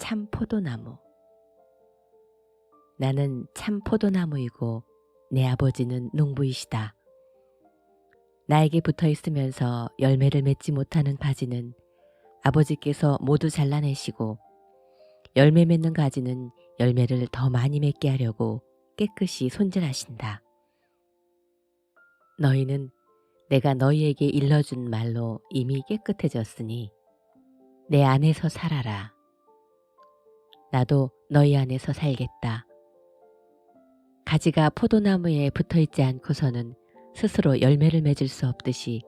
참 포도나무. 나는 참 포도나무이고 내 아버지는 농부이시다. 나에게 붙어 있으면서 열매를 맺지 못하는 가지는 아버지께서 모두 잘라내시고 열매 맺는 가지는 열매를 더 많이 맺게 하려고 깨끗이 손질하신다. 너희는 내가 너희에게 일러준 말로 이미 깨끗해졌으니 내 안에서 살아라. 나도 너희 안에서 살겠다. 가지가 포도나무에 붙어있지 않고서는 스스로 열매를 맺을 수 없듯이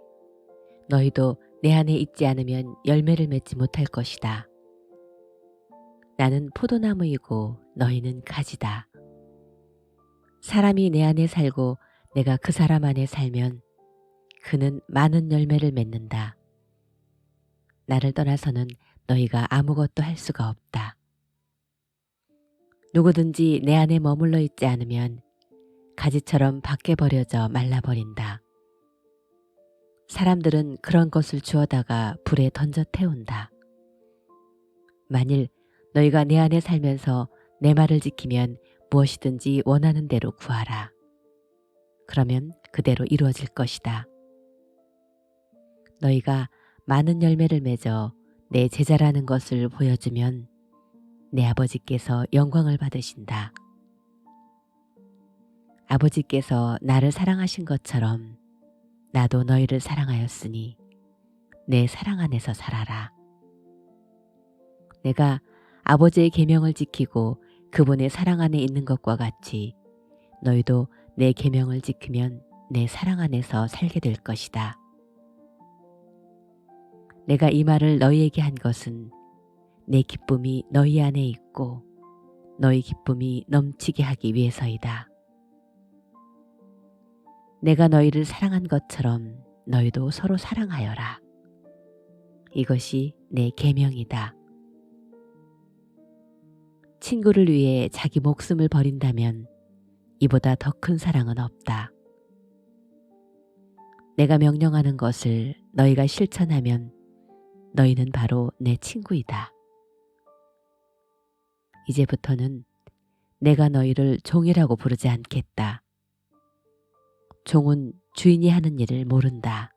너희도 내 안에 있지 않으면 열매를 맺지 못할 것이다. 나는 포도나무이고 너희는 가지다. 사람이 내 안에 살고 내가 그 사람 안에 살면 그는 많은 열매를 맺는다. 나를 떠나서는 너희가 아무것도 할 수가 없다. 누구든지 내 안에 머물러 있지 않으면 가지처럼 밖에 버려져 말라버린다. 사람들은 그런 것을 주워다가 불에 던져 태운다. 만일 너희가 내 안에 살면서 내 말을 지키면 무엇이든지 원하는 대로 구하라. 그러면 그대로 이루어질 것이다. 너희가 많은 열매를 맺어 내 제자라는 것을 보여주면 내 아버지께서 영광을 받으신다. 아버지께서 나를 사랑하신 것처럼 나도 너희를 사랑하였으니 내 사랑 안에서 살아라. 내가 아버지의 계명을 지키고 그분의 사랑 안에 있는 것과 같이 너희도 내 계명을 지키면 내 사랑 안에서 살게 될 것이다. 내가 이 말을 너희에게 한 것은 내 기쁨이 너희 안에 있고 너희 기쁨이 넘치게 하기 위해서이다. 내가 너희를 사랑한 것처럼 너희도 서로 사랑하여라. 이것이 내 계명이다. 친구를 위해 자기 목숨을 버린다면 이보다 더 큰 사랑은 없다. 내가 명령하는 것을 너희가 실천하면 너희는 바로 내 친구이다. 이제부터는 내가 너희를 종이라고 부르지 않겠다. 종은 주인이 하는 일을 모른다.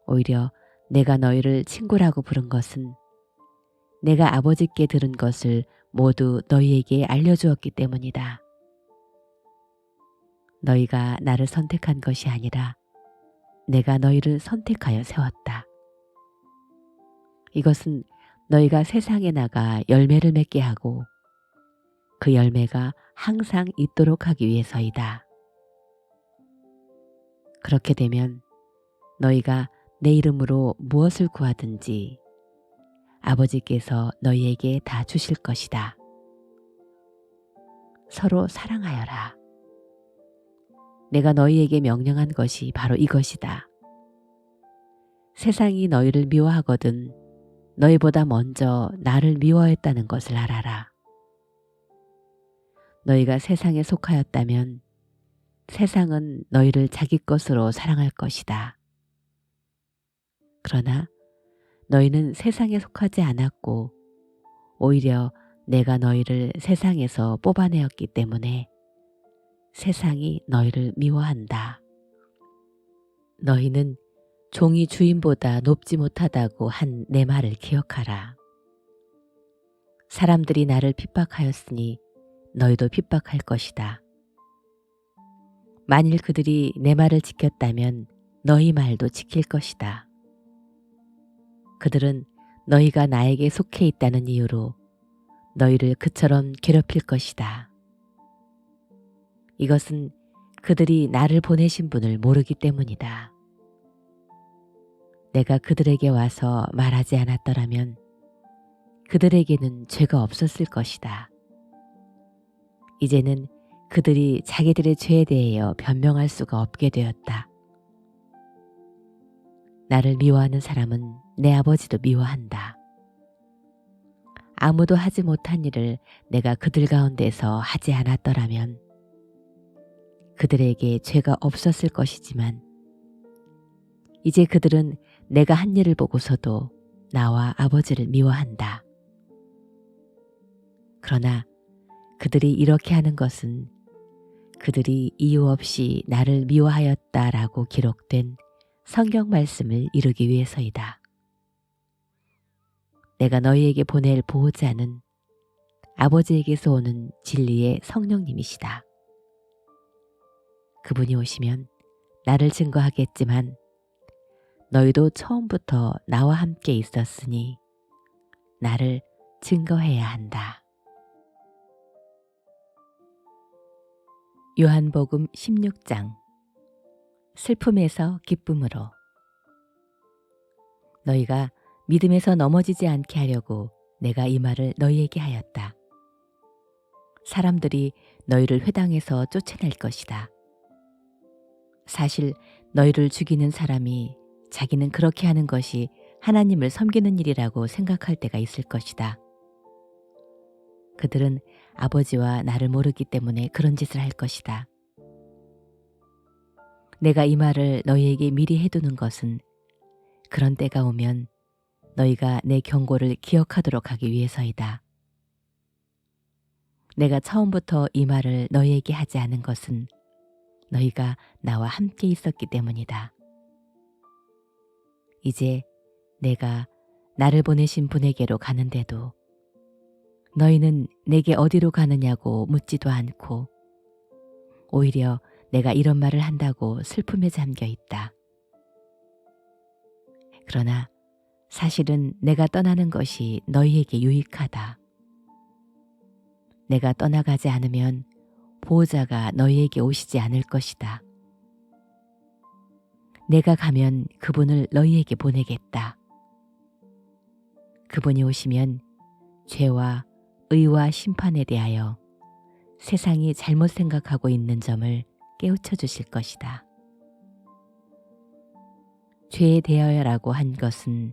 오히려 내가 너희를 친구라고 부른 것은 내가 아버지께 들은 것을 모두 너희에게 알려주었기 때문이다. 너희가 나를 선택한 것이 아니라 내가 너희를 선택하여 세웠다. 이것은 너희가 세상에 나가 열매를 맺게 하고 그 열매가 항상 있도록 하기 위해서이다. 그렇게 되면 너희가 내 이름으로 무엇을 구하든지 아버지께서 너희에게 다 주실 것이다. 서로 사랑하여라. 내가 너희에게 명령한 것이 바로 이것이다. 세상이 너희를 미워하거든 너희보다 먼저 나를 미워했다는 것을 알아라. 너희가 세상에 속하였다면 세상은 너희를 자기 것으로 사랑할 것이다. 그러나 너희는 세상에 속하지 않았고 오히려 내가 너희를 세상에서 뽑아내었기 때문에 세상이 너희를 미워한다. 너희는 종이 주인보다 높지 못하다고 한 내 말을 기억하라. 사람들이 나를 핍박하였으니 너희도 핍박할 것이다. 만일 그들이 내 말을 지켰다면 너희 말도 지킬 것이다. 그들은 너희가 나에게 속해 있다는 이유로 너희를 그처럼 괴롭힐 것이다. 이것은 그들이 나를 보내신 분을 모르기 때문이다. 내가 그들에게 와서 말하지 않았더라면 그들에게는 죄가 없었을 것이다. 이제는 그들이 자기들의 죄에 대하여 변명할 수가 없게 되었다. 나를 미워하는 사람은 내 아버지도 미워한다. 아무도 하지 못한 일을 내가 그들 가운데서 하지 않았더라면 그들에게 죄가 없었을 것이지만 이제 그들은 내가 한 일을 보고서도 나와 아버지를 미워한다. 그러나 그들이 이렇게 하는 것은 그들이 이유 없이 나를 미워하였다라고 기록된 성경 말씀을 이루기 위해서이다. 내가 너희에게 보낼 보호자는 아버지에게서 오는 진리의 성령님이시다. 그분이 오시면 나를 증거하겠지만 너희도 처음부터 나와 함께 있었으니 나를 증거해야 한다. 요한복음 16장 슬픔에서 기쁨으로. 너희가 믿음에서 넘어지지 않게 하려고 내가 이 말을 너희에게 하였다. 사람들이 너희를 회당에서 쫓아낼 것이다. 사실 너희를 죽이는 사람이 자기는 그렇게 하는 것이 하나님을 섬기는 일이라고 생각할 때가 있을 것이다. 그들은 아버지와 나를 모르기 때문에 그런 짓을 할 것이다. 내가 이 말을 너희에게 미리 해두는 것은 그런 때가 오면 너희가 내 경고를 기억하도록 하기 위해서이다. 내가 처음부터 이 말을 너희에게 하지 않은 것은 너희가 나와 함께 있었기 때문이다. 이제 내가 나를 보내신 분에게로 가는데도 너희는 내게 어디로 가느냐고 묻지도 않고 오히려 내가 이런 말을 한다고 슬픔에 잠겨 있다. 그러나 사실은 내가 떠나는 것이 너희에게 유익하다. 내가 떠나가지 않으면 보호자가 너희에게 오시지 않을 것이다. 내가 가면 그분을 너희에게 보내겠다. 그분이 오시면 죄와 의와 심판에 대하여 세상이 잘못 생각하고 있는 점을 깨우쳐 주실 것이다. 죄에 대하여라고 한 것은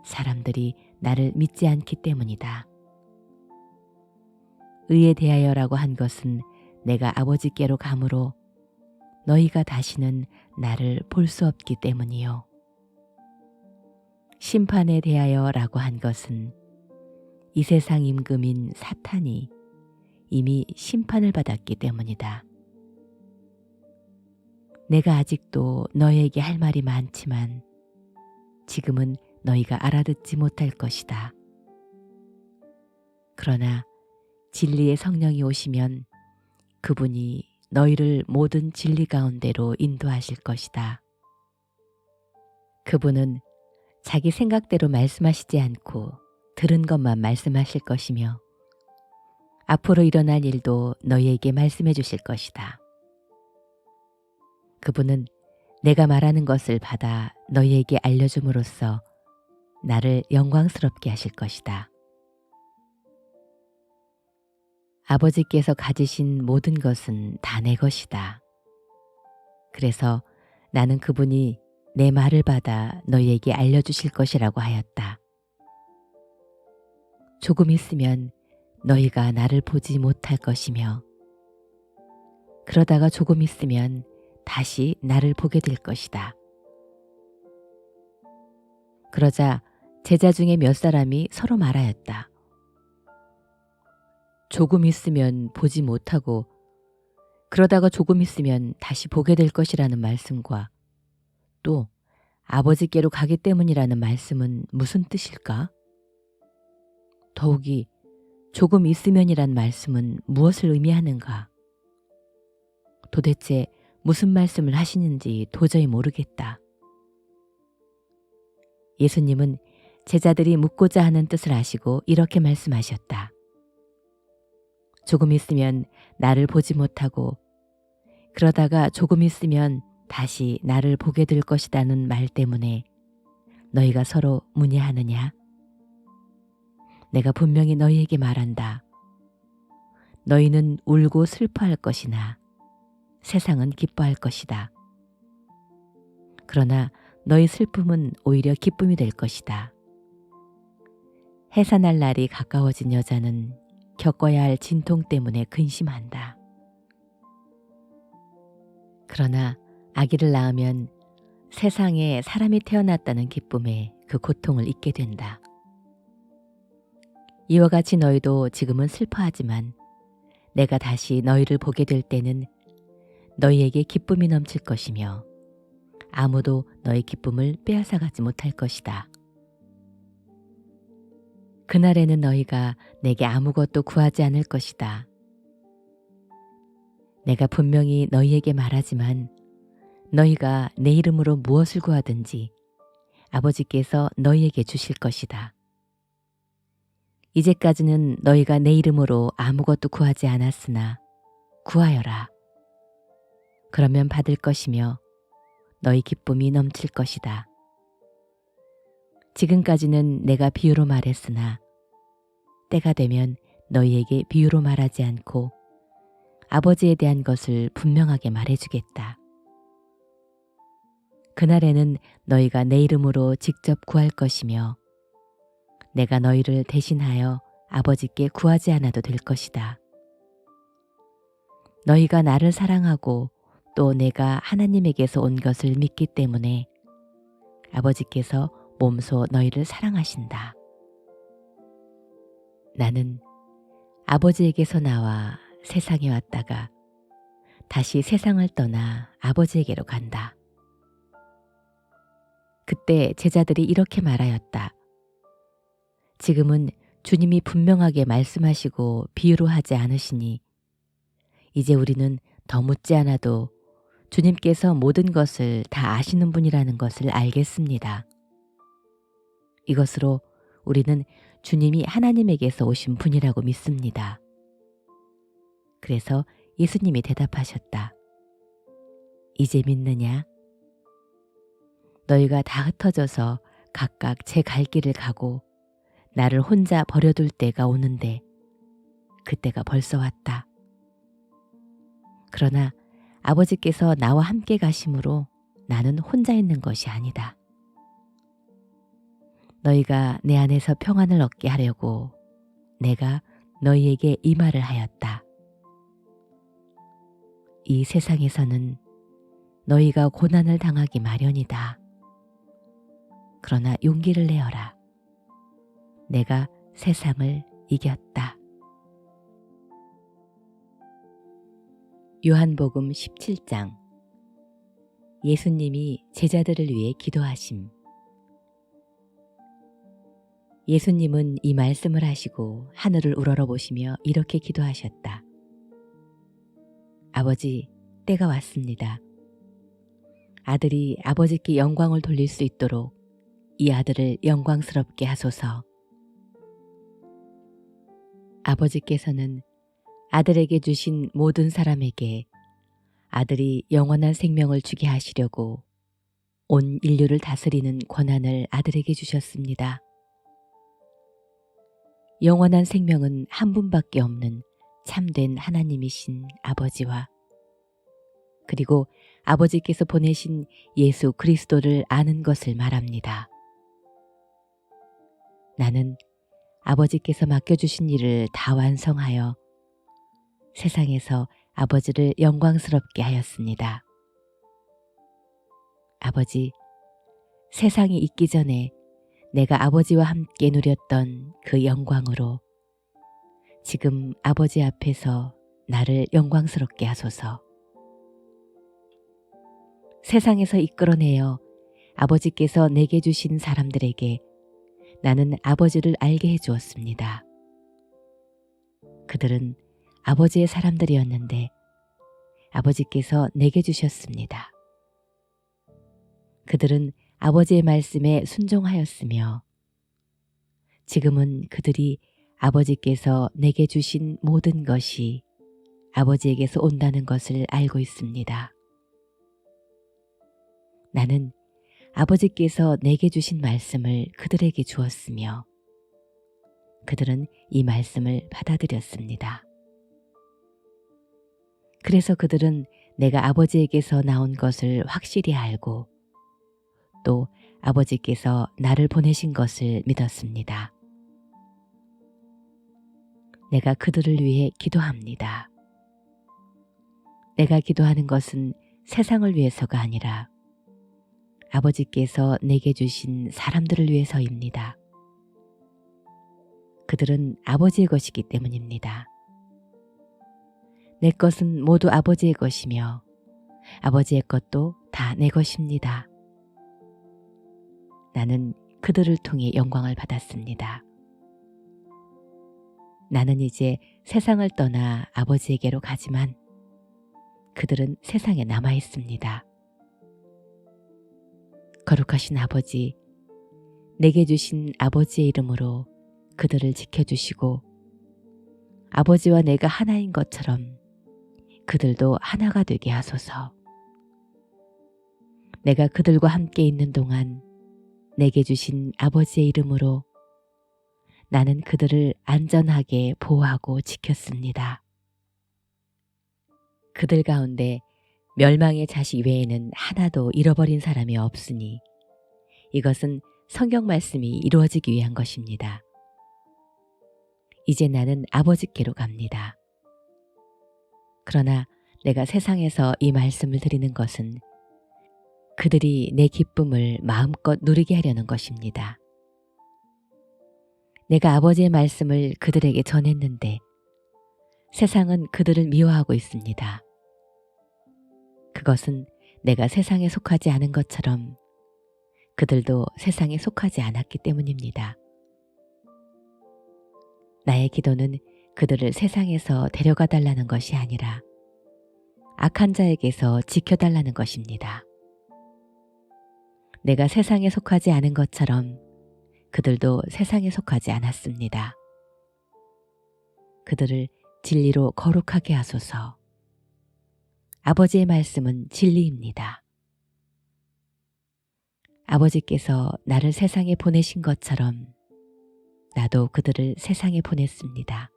사람들이 나를 믿지 않기 때문이다. 의에 대하여라고 한 것은 내가 아버지께로 가므로 너희가 다시는 나를 볼 수 없기 때문이요. 심판에 대하여라고 한 것은 이 세상 임금인 사탄이 이미 심판을 받았기 때문이다. 내가 아직도 너희에게 할 말이 많지만 지금은 너희가 알아듣지 못할 것이다. 그러나 진리의 성령이 오시면 그분이 너희를 모든 진리 가운데로 인도하실 것이다. 그분은 자기 생각대로 말씀하시지 않고 들은 것만 말씀하실 것이며 앞으로 일어날 일도 너희에게 말씀해 주실 것이다. 그분은 내가 말하는 것을 받아 너희에게 알려줌으로써 나를 영광스럽게 하실 것이다. 아버지께서 가지신 모든 것은 다 내 것이다. 그래서 나는 그분이 내 말을 받아 너희에게 알려주실 것이라고 하였다. 조금 있으면 너희가 나를 보지 못할 것이며 그러다가 조금 있으면 다시 나를 보게 될 것이다. 그러자 제자 중에 몇 사람이 서로 말하였다. 조금 있으면 보지 못하고 그러다가 조금 있으면 다시 보게 될 것이라는 말씀과 또 아버지께로 가기 때문이라는 말씀은 무슨 뜻일까? 더욱이 조금 있으면이란 말씀은 무엇을 의미하는가? 도대체 무슨 말씀을 하시는지 도저히 모르겠다. 예수님은 제자들이 묻고자 하는 뜻을 아시고 이렇게 말씀하셨다. 조금 있으면 나를 보지 못하고 그러다가 조금 있으면 다시 나를 보게 될 것이라는 말 때문에 너희가 서로 문의하느냐? 내가 분명히 너희에게 말한다. 너희는 울고 슬퍼할 것이나 세상은 기뻐할 것이다. 그러나 너희 슬픔은 오히려 기쁨이 될 것이다. 해산할 날이 가까워진 여자는 겪어야 할 진통 때문에 근심한다. 그러나 아기를 낳으면 세상에 사람이 태어났다는 기쁨에 그 고통을 잊게 된다. 이와 같이 너희도 지금은 슬퍼하지만 내가 다시 너희를 보게 될 때는 너희에게 기쁨이 넘칠 것이며 아무도 너희 기쁨을 빼앗아가지 못할 것이다. 그날에는 너희가 내게 아무것도 구하지 않을 것이다. 내가 분명히 너희에게 말하지만 너희가 내 이름으로 무엇을 구하든지 아버지께서 너희에게 주실 것이다. 이제까지는 너희가 내 이름으로 아무것도 구하지 않았으나 구하여라. 그러면 받을 것이며 너희 기쁨이 넘칠 것이다. 지금까지는 내가 비유로 말했으나 때가 되면 너희에게 비유로 말하지 않고 아버지에 대한 것을 분명하게 말해주겠다. 그날에는 너희가 내 이름으로 직접 구할 것이며 내가 너희를 대신하여 아버지께 구하지 않아도 될 것이다. 너희가 나를 사랑하고 또 내가 하나님에게서 온 것을 믿기 때문에 아버지께서 몸소 너희를 사랑하신다. 나는 아버지에게서 나와 세상에 왔다가 다시 세상을 떠나 아버지에게로 간다. 그때 제자들이 이렇게 말하였다. 지금은 주님이 분명하게 말씀하시고 비유로 하지 않으시니 이제 우리는 더 묻지 않아도 주님께서 모든 것을 다 아시는 분이라는 것을 알겠습니다. 이것으로 우리는 주님이 하나님에게서 오신 분이라고 믿습니다. 그래서 예수님이 대답하셨다. 이제 믿느냐? 너희가 다 흩어져서 각각 제 갈 길을 가고 나를 혼자 버려둘 때가 오는데 그때가 벌써 왔다. 그러나 아버지께서 나와 함께 가심으로 나는 혼자 있는 것이 아니다. 너희가 내 안에서 평안을 얻게 하려고 내가 너희에게 이 말을 하였다. 이 세상에서는 너희가 고난을 당하기 마련이다. 그러나 용기를 내어라. 내가 세상을 이겼다. 요한복음 17장. 예수님이 제자들을 위해 기도하심. 예수님은 이 말씀을 하시고 하늘을 우러러보시며 이렇게 기도하셨다. 아버지, 때가 왔습니다. 아들이 아버지께 영광을 돌릴 수 있도록 이 아들을 영광스럽게 하소서. 아버지께서는 아들에게 주신 모든 사람에게 아들이 영원한 생명을 주게 하시려고 온 인류를 다스리는 권한을 아들에게 주셨습니다. 영원한 생명은 한 분밖에 없는 참된 하나님이신 아버지와 그리고 아버지께서 보내신 예수 그리스도를 아는 것을 말합니다. 나는 아버지께서 맡겨주신 일을 다 완성하여 세상에서 아버지를 영광스럽게 하였습니다. 아버지, 세상이 있기 전에 내가 아버지와 함께 누렸던 그 영광으로 지금 아버지 앞에서 나를 영광스럽게 하소서. 세상에서 이끌어내어 아버지께서 내게 주신 사람들에게 나는 아버지를 알게 해주었습니다. 그들은 아버지의 사람들이었는데 아버지께서 내게 주셨습니다. 그들은 아버지의 말씀에 순종하였으며 지금은 그들이 아버지께서 내게 주신 모든 것이 아버지에게서 온다는 것을 알고 있습니다. 나는 아버지께서 내게 주신 말씀을 그들에게 주었으며 그들은 이 말씀을 받아들였습니다. 그래서 그들은 내가 아버지에게서 나온 것을 확실히 알고 또 아버지께서 나를 보내신 것을 믿었습니다. 내가 그들을 위해 기도합니다. 내가 기도하는 것은 세상을 위해서가 아니라 아버지께서 내게 주신 사람들을 위해서입니다. 그들은 아버지의 것이기 때문입니다. 내 것은 모두 아버지의 것이며 아버지의 것도 다 내 것입니다. 나는 그들을 통해 영광을 받았습니다. 나는 이제 세상을 떠나 아버지에게로 가지만 그들은 세상에 남아 있습니다. 거룩하신 아버지, 내게 주신 아버지의 이름으로 그들을 지켜주시고 아버지와 내가 하나인 것처럼 그들도 하나가 되게 하소서. 내가 그들과 함께 있는 동안 내게 주신 아버지의 이름으로 나는 그들을 안전하게 보호하고 지켰습니다. 그들 가운데 멸망의 자식 외에는 하나도 잃어버린 사람이 없으니 이것은 성경 말씀이 이루어지기 위한 것입니다. 이제 나는 아버지께로 갑니다. 그러나 내가 세상에서 이 말씀을 드리는 것은 그들이 내 기쁨을 마음껏 누리게 하려는 것입니다. 내가 아버지의 말씀을 그들에게 전했는데 세상은 그들을 미워하고 있습니다. 그것은 내가 세상에 속하지 않은 것처럼 그들도 세상에 속하지 않았기 때문입니다. 나의 기도는 그들을 세상에서 데려가 달라는 것이 아니라 악한 자에게서 지켜달라는 것입니다. 내가 세상에 속하지 않은 것처럼 그들도 세상에 속하지 않았습니다. 그들을 진리로 거룩하게 하소서. 아버지의 말씀은 진리입니다. 아버지께서 나를 세상에 보내신 것처럼 나도 그들을 세상에 보냈습니다.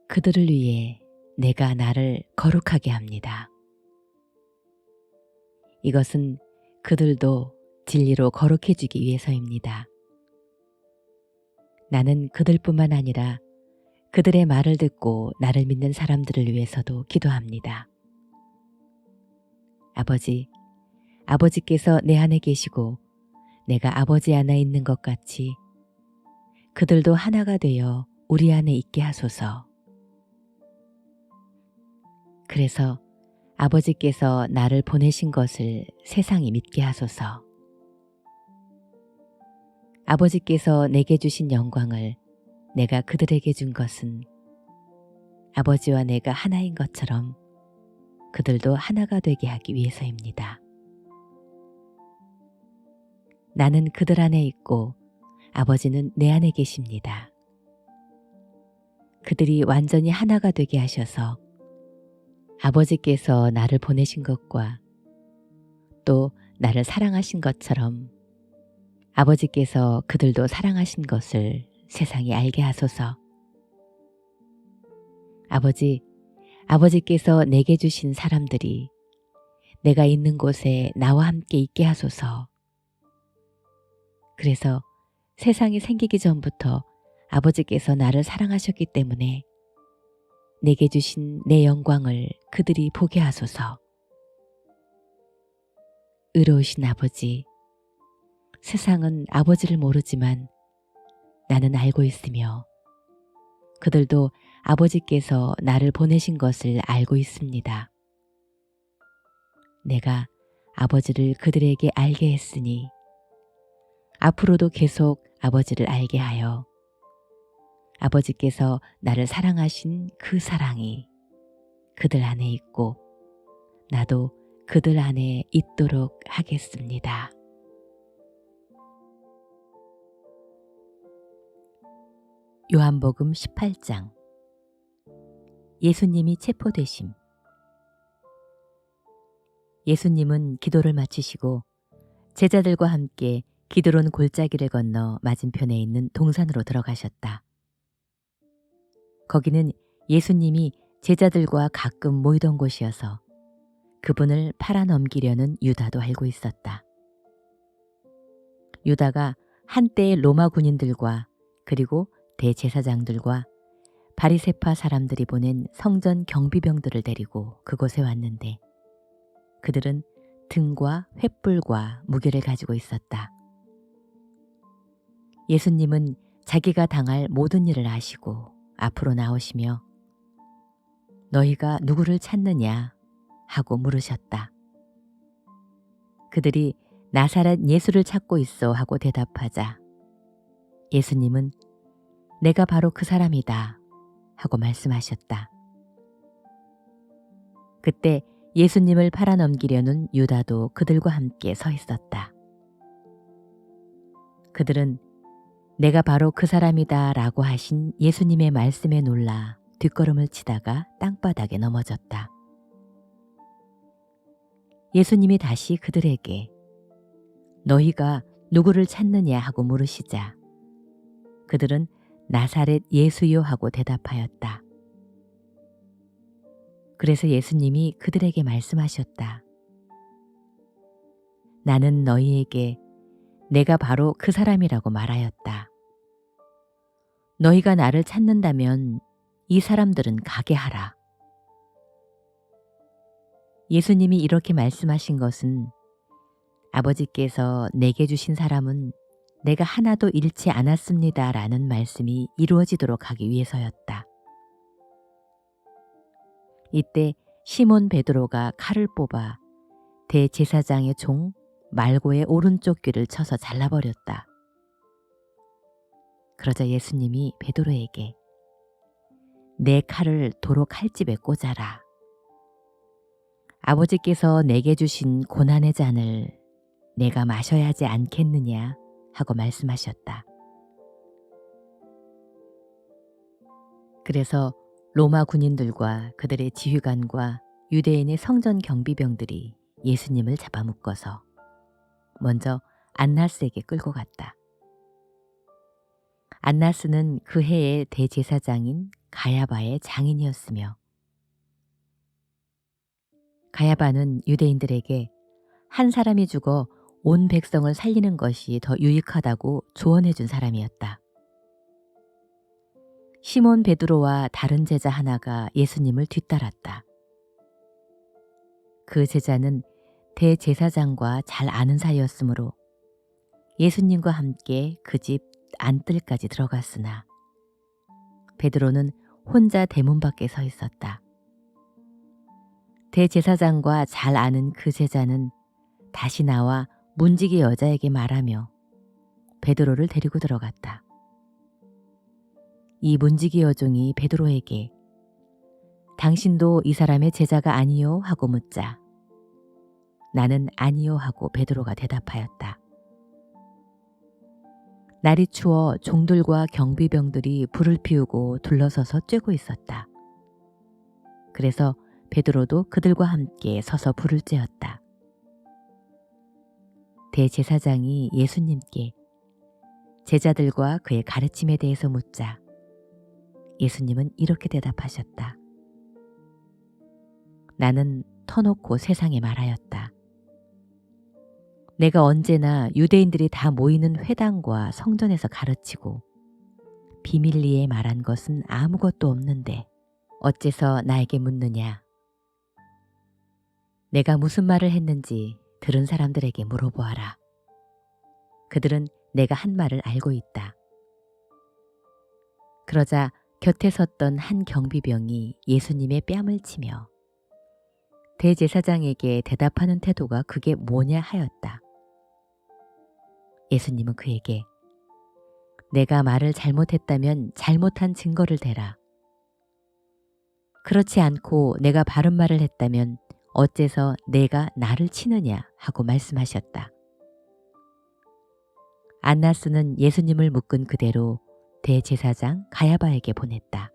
그들을 위해 내가 나를 거룩하게 합니다. 이것은 그들도 진리로 거룩해지기 위해서입니다. 나는 그들뿐만 아니라 그들의 말을 듣고 나를 믿는 사람들을 위해서도 기도합니다. 아버지께서 내 안에 계시고 내가 아버지 안에 있는 것 같이 그들도 하나가 되어 우리 안에 있게 하소서. 그래서 아버지께서 나를 보내신 것을 세상이 믿게 하소서. 아버지께서 내게 주신 영광을 내가 그들에게 준 것은 아버지와 내가 하나인 것처럼 그들도 하나가 되게 하기 위해서입니다. 나는 그들 안에 있고 아버지는 내 안에 계십니다. 그들이 완전히 하나가 되게 하셔서 아버지께서 나를 보내신 것과 또 나를 사랑하신 것처럼 아버지께서 그들도 사랑하신 것을 세상이 알게 하소서. 아버지께서 내게 주신 사람들이 내가 있는 곳에 나와 함께 있게 하소서. 그래서 세상이 생기기 전부터 아버지께서 나를 사랑하셨기 때문에 내게 주신 내 영광을 그들이 보게 하소서. 의로우신 아버지, 세상은 아버지를 모르지만 나는 알고 있으며 그들도 아버지께서 나를 보내신 것을 알고 있습니다. 내가 아버지를 그들에게 알게 했으니 앞으로도 계속 아버지를 알게 하여 아버지께서 나를 사랑하신 그 사랑이 그들 안에 있고 나도 그들 안에 있도록 하겠습니다. 요한복음 18장. 예수님이 체포되심. 예수님은 기도를 마치시고 제자들과 함께 기드론 골짜기를 건너 맞은편에 있는 동산으로 들어가셨다. 거기는 예수님이 제자들과 가끔 모이던 곳이어서 그분을 팔아넘기려는 유다도 알고 있었다. 유다가 한때의 로마 군인들과 그리고 대제사장들과 바리새파 사람들이 보낸 성전 경비병들을 데리고 그곳에 왔는데 그들은 등과 횃불과 무게를 가지고 있었다. 예수님은 자기가 당할 모든 일을 아시고 앞으로 나오시며 너희가 누구를 찾느냐 하고 물으셨다. 그들이 나사렛 예수를 찾고 있어 하고 대답하자 예수님은 내가 바로 그 사람이다 하고 말씀하셨다. 그때 예수님을 팔아넘기려는 유다도 그들과 함께 서 있었다. 그들은 내가 바로 그 사람이다 라고 하신 예수님의 말씀에 놀라 뒷걸음을 치다가 땅바닥에 넘어졌다. 예수님이 다시 그들에게 너희가 누구를 찾느냐 하고 물으시자 그들은 나사렛 예수요 하고 대답하였다. 그래서 예수님이 그들에게 말씀하셨다. 나는 너희에게 내가 바로 그 사람이라고 말하였다. 너희가 나를 찾는다면 이 사람들은 가게 하라. 예수님이 이렇게 말씀하신 것은 아버지께서 내게 주신 사람은 내가 하나도 잃지 않았습니다 라는 말씀이 이루어지도록 하기 위해서였다. 이때 시몬 베드로가 칼을 뽑아 대제사장의 종 말고의 오른쪽 귀를 쳐서 잘라버렸다. 그러자 예수님이 베드로에게 내 칼을 도로 칼집에 꽂아라. 아버지께서 내게 주신 고난의 잔을 내가 마셔야 하지 않겠느냐 하고 말씀하셨다. 그래서 로마 군인들과 그들의 지휘관과 유대인의 성전 경비병들이 예수님을 잡아묶어서 먼저 안나스에게 끌고 갔다. 안나스는 그 해의 대제사장인 가야바의 장인이었으며 가야바는 유대인들에게 한 사람이 죽어 온 백성을 살리는 것이 더 유익하다고 조언해 준 사람이었다. 시몬 베드로와 다른 제자 하나가 예수님을 뒤따랐다. 그 제자는 대제사장과 잘 아는 사이였으므로 예수님과 함께 그 집 안뜰까지 들어갔으나 베드로는 혼자 대문 밖에 서 있었다. 대제사장과 잘 아는 그 제자는 다시 나와 문지기 여자에게 말하며 베드로를 데리고 들어갔다. 이 문지기 여종이 베드로에게 당신도 이 사람의 제자가 아니요 하고 묻자 나는 아니요 하고 베드로가 대답하였다. 날이 추워 종들과 경비병들이 불을 피우고 둘러서서 쬐고 있었다. 그래서 베드로도 그들과 함께 서서 불을 쬐었다. 대제사장이 예수님께 제자들과 그의 가르침에 대해서 묻자 예수님은 이렇게 대답하셨다. 나는 터놓고 세상에 말하였다. 내가 언제나 유대인들이 다 모이는 회당과 성전에서 가르치고 비밀리에 말한 것은 아무것도 없는데 어째서 나에게 묻느냐. 내가 무슨 말을 했는지 들은 사람들에게 물어보아라. 그들은 내가 한 말을 알고 있다. 그러자 곁에 섰던 한 경비병이 예수님의 뺨을 치며 대제사장에게 대답하는 태도가 그게 뭐냐 하였다. 예수님은 그에게 내가 말을 잘못했다면 잘못한 증거를 대라. 그렇지 않고 내가 바른 말을 했다면 어째서 내가 나를 치느냐 하고 말씀하셨다. 안나스는 예수님을 묶은 그대로 대제사장 가야바에게 보냈다.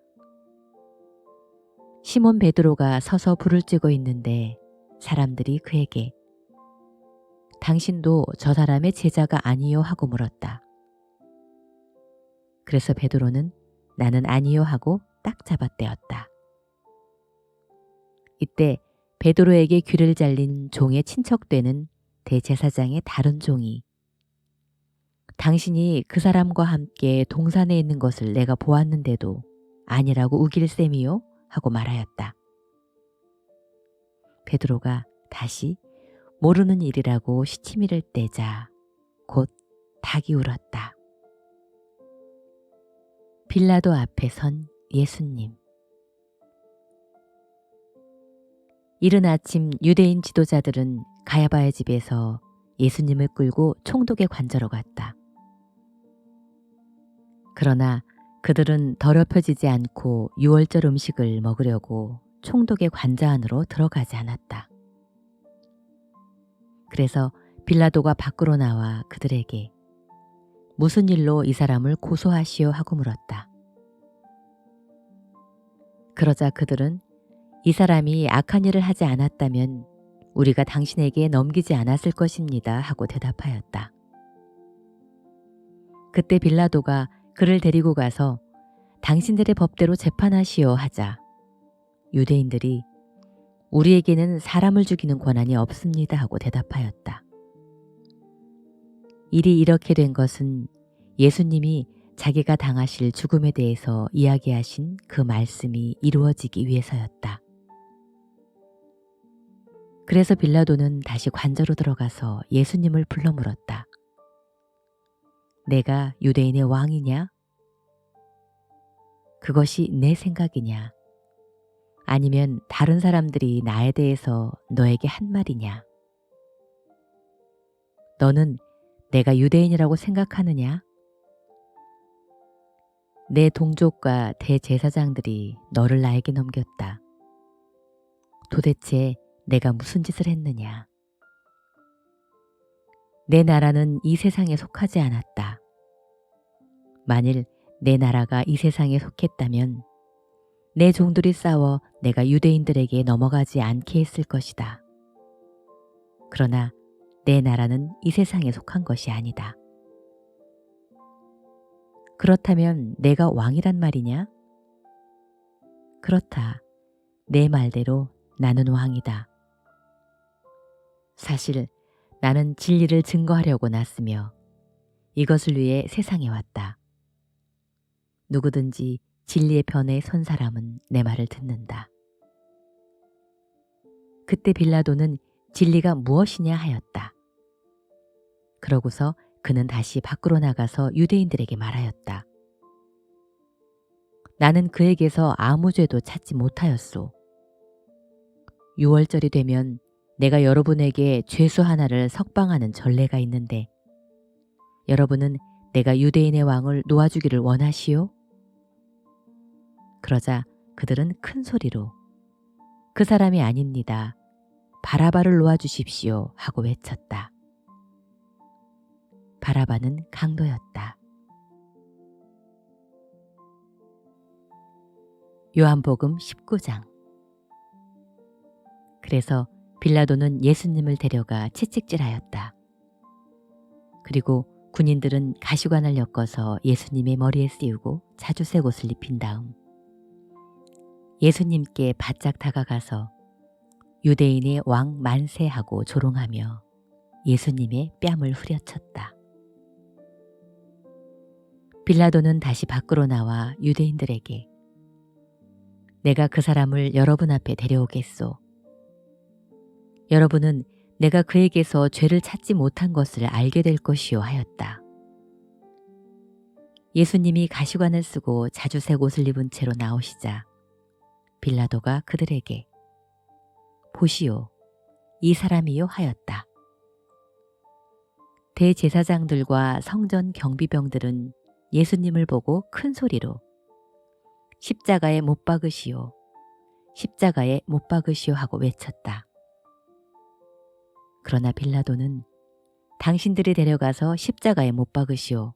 시몬 베드로가 서서 불을 쬐고 있는데 사람들이 그에게 당신도 저 사람의 제자가 아니요 하고 물었다. 그래서 베드로는 나는 아니요 하고 딱 잡아떼었다. 이때 베드로에게 귀를 잘린 종의 친척되는 대제사장의 다른 종이 당신이 그 사람과 함께 동산에 있는 것을 내가 보았는데도 아니라고 우길 셈이요? 하고 말하였다. 베드로가 다시 모르는 일이라고 시치미를 떼자 곧 닭이 울었다. 빌라도 앞에 선 예수님. 이른 아침 유대인 지도자들은 가야바의 집에서 예수님을 끌고 총독의 관저로 갔다. 그러나 그들은 더럽혀지지 않고 유월절 음식을 먹으려고 총독의 관저 안으로 들어가지 않았다. 그래서 빌라도가 밖으로 나와 그들에게 무슨 일로 이 사람을 고소하시오 하고 물었다. 그러자 그들은 이 사람이 악한 일을 하지 않았다면 우리가 당신에게 넘기지 않았을 것입니다 하고 대답하였다. 그때 빌라도가 그를 데리고 가서 당신들의 법대로 재판하시오 하자 유대인들이 우리에게는 사람을 죽이는 권한이 없습니다 하고 대답하였다. 일이 이렇게 된 것은 예수님이 자기가 당하실 죽음에 대해서 이야기하신 그 말씀이 이루어지기 위해서였다. 그래서 빌라도는 다시 관저로 들어가서 예수님을 불러 물었다. 내가 유대인의 왕이냐? 그것이 내 생각이냐? 아니면 다른 사람들이 나에 대해서 너에게 한 말이냐? 너는 내가 유대인이라고 생각하느냐? 내 동족과 대제사장들이 너를 나에게 넘겼다. 도대체 내가 무슨 짓을 했느냐? 내 나라는 이 세상에 속하지 않았다. 만일 내 나라가 이 세상에 속했다면 내 종들이 싸워 내가 유대인들에게 넘어가지 않게 했을 것이다. 그러나 내 나라는 이 세상에 속한 것이 아니다. 그렇다면 내가 왕이란 말이냐? 그렇다. 내 말대로 나는 왕이다. 사실 나는 진리를 증거하려고 났으며 이것을 위해 세상에 왔다. 누구든지 진리의 편에 선 사람은 내 말을 듣는다. 그때 빌라도는 진리가 무엇이냐 하였다. 그러고서 그는 다시 밖으로 나가서 유대인들에게 말하였다. 나는 그에게서 아무 죄도 찾지 못하였소. 6월절이 되면 내가 여러분에게 죄수 하나를 석방하는 전례가 있는데 여러분은 내가 유대인의 왕을 놓아주기를 원하시오? 그러자 그들은 큰 소리로 그 사람이 아닙니다. 바라바를 놓아주십시오 하고 외쳤다. 바라바는 강도였다. 요한복음 19장. 그래서 빌라도는 예수님을 데려가 채찍질하였다. 그리고 군인들은 가시관을 엮어서 예수님의 머리에 씌우고 자주색 옷을 입힌 다음 예수님께 바짝 다가가서 유대인의 왕 만세하고 조롱하며 예수님의 뺨을 후려쳤다. 빌라도는 다시 밖으로 나와 유대인들에게 내가 그 사람을 여러분 앞에 데려오겠소. 여러분은 내가 그에게서 죄를 찾지 못한 것을 알게 될 것이요 하였다. 예수님이 가시관을 쓰고 자주색 옷을 입은 채로 나오시자 빌라도가 그들에게 보시오, 이 사람이요 하였다. 대제사장들과 성전 경비병들은 예수님을 보고 큰 소리로 십자가에 못 박으시오, 십자가에 못 박으시오 하고 외쳤다. 그러나 빌라도는 당신들이 데려가서 십자가에 못 박으시오.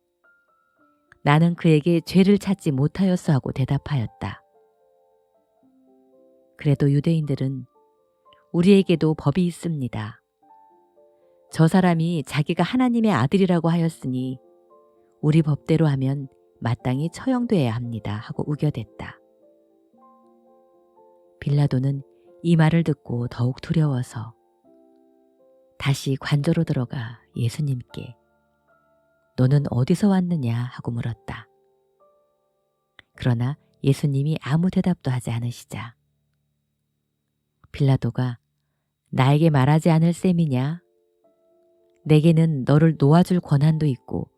나는 그에게 죄를 찾지 못하였소 하고 대답하였다. 그래도 유대인들은 우리에게도 법이 있습니다. 저 사람이 자기가 하나님의 아들이라고 하였으니 우리 법대로 하면 마땅히 처형되어야 합니다 하고 우겨댔다. 빌라도는 이 말을 듣고 더욱 두려워서 다시 관저로 들어가 예수님께 너는 어디서 왔느냐 하고 물었다. 그러나 예수님이 아무 대답도 하지 않으시자 빌라도가 나에게 말하지 않을 셈이냐? 내게는 너를 놓아줄 권한도 있고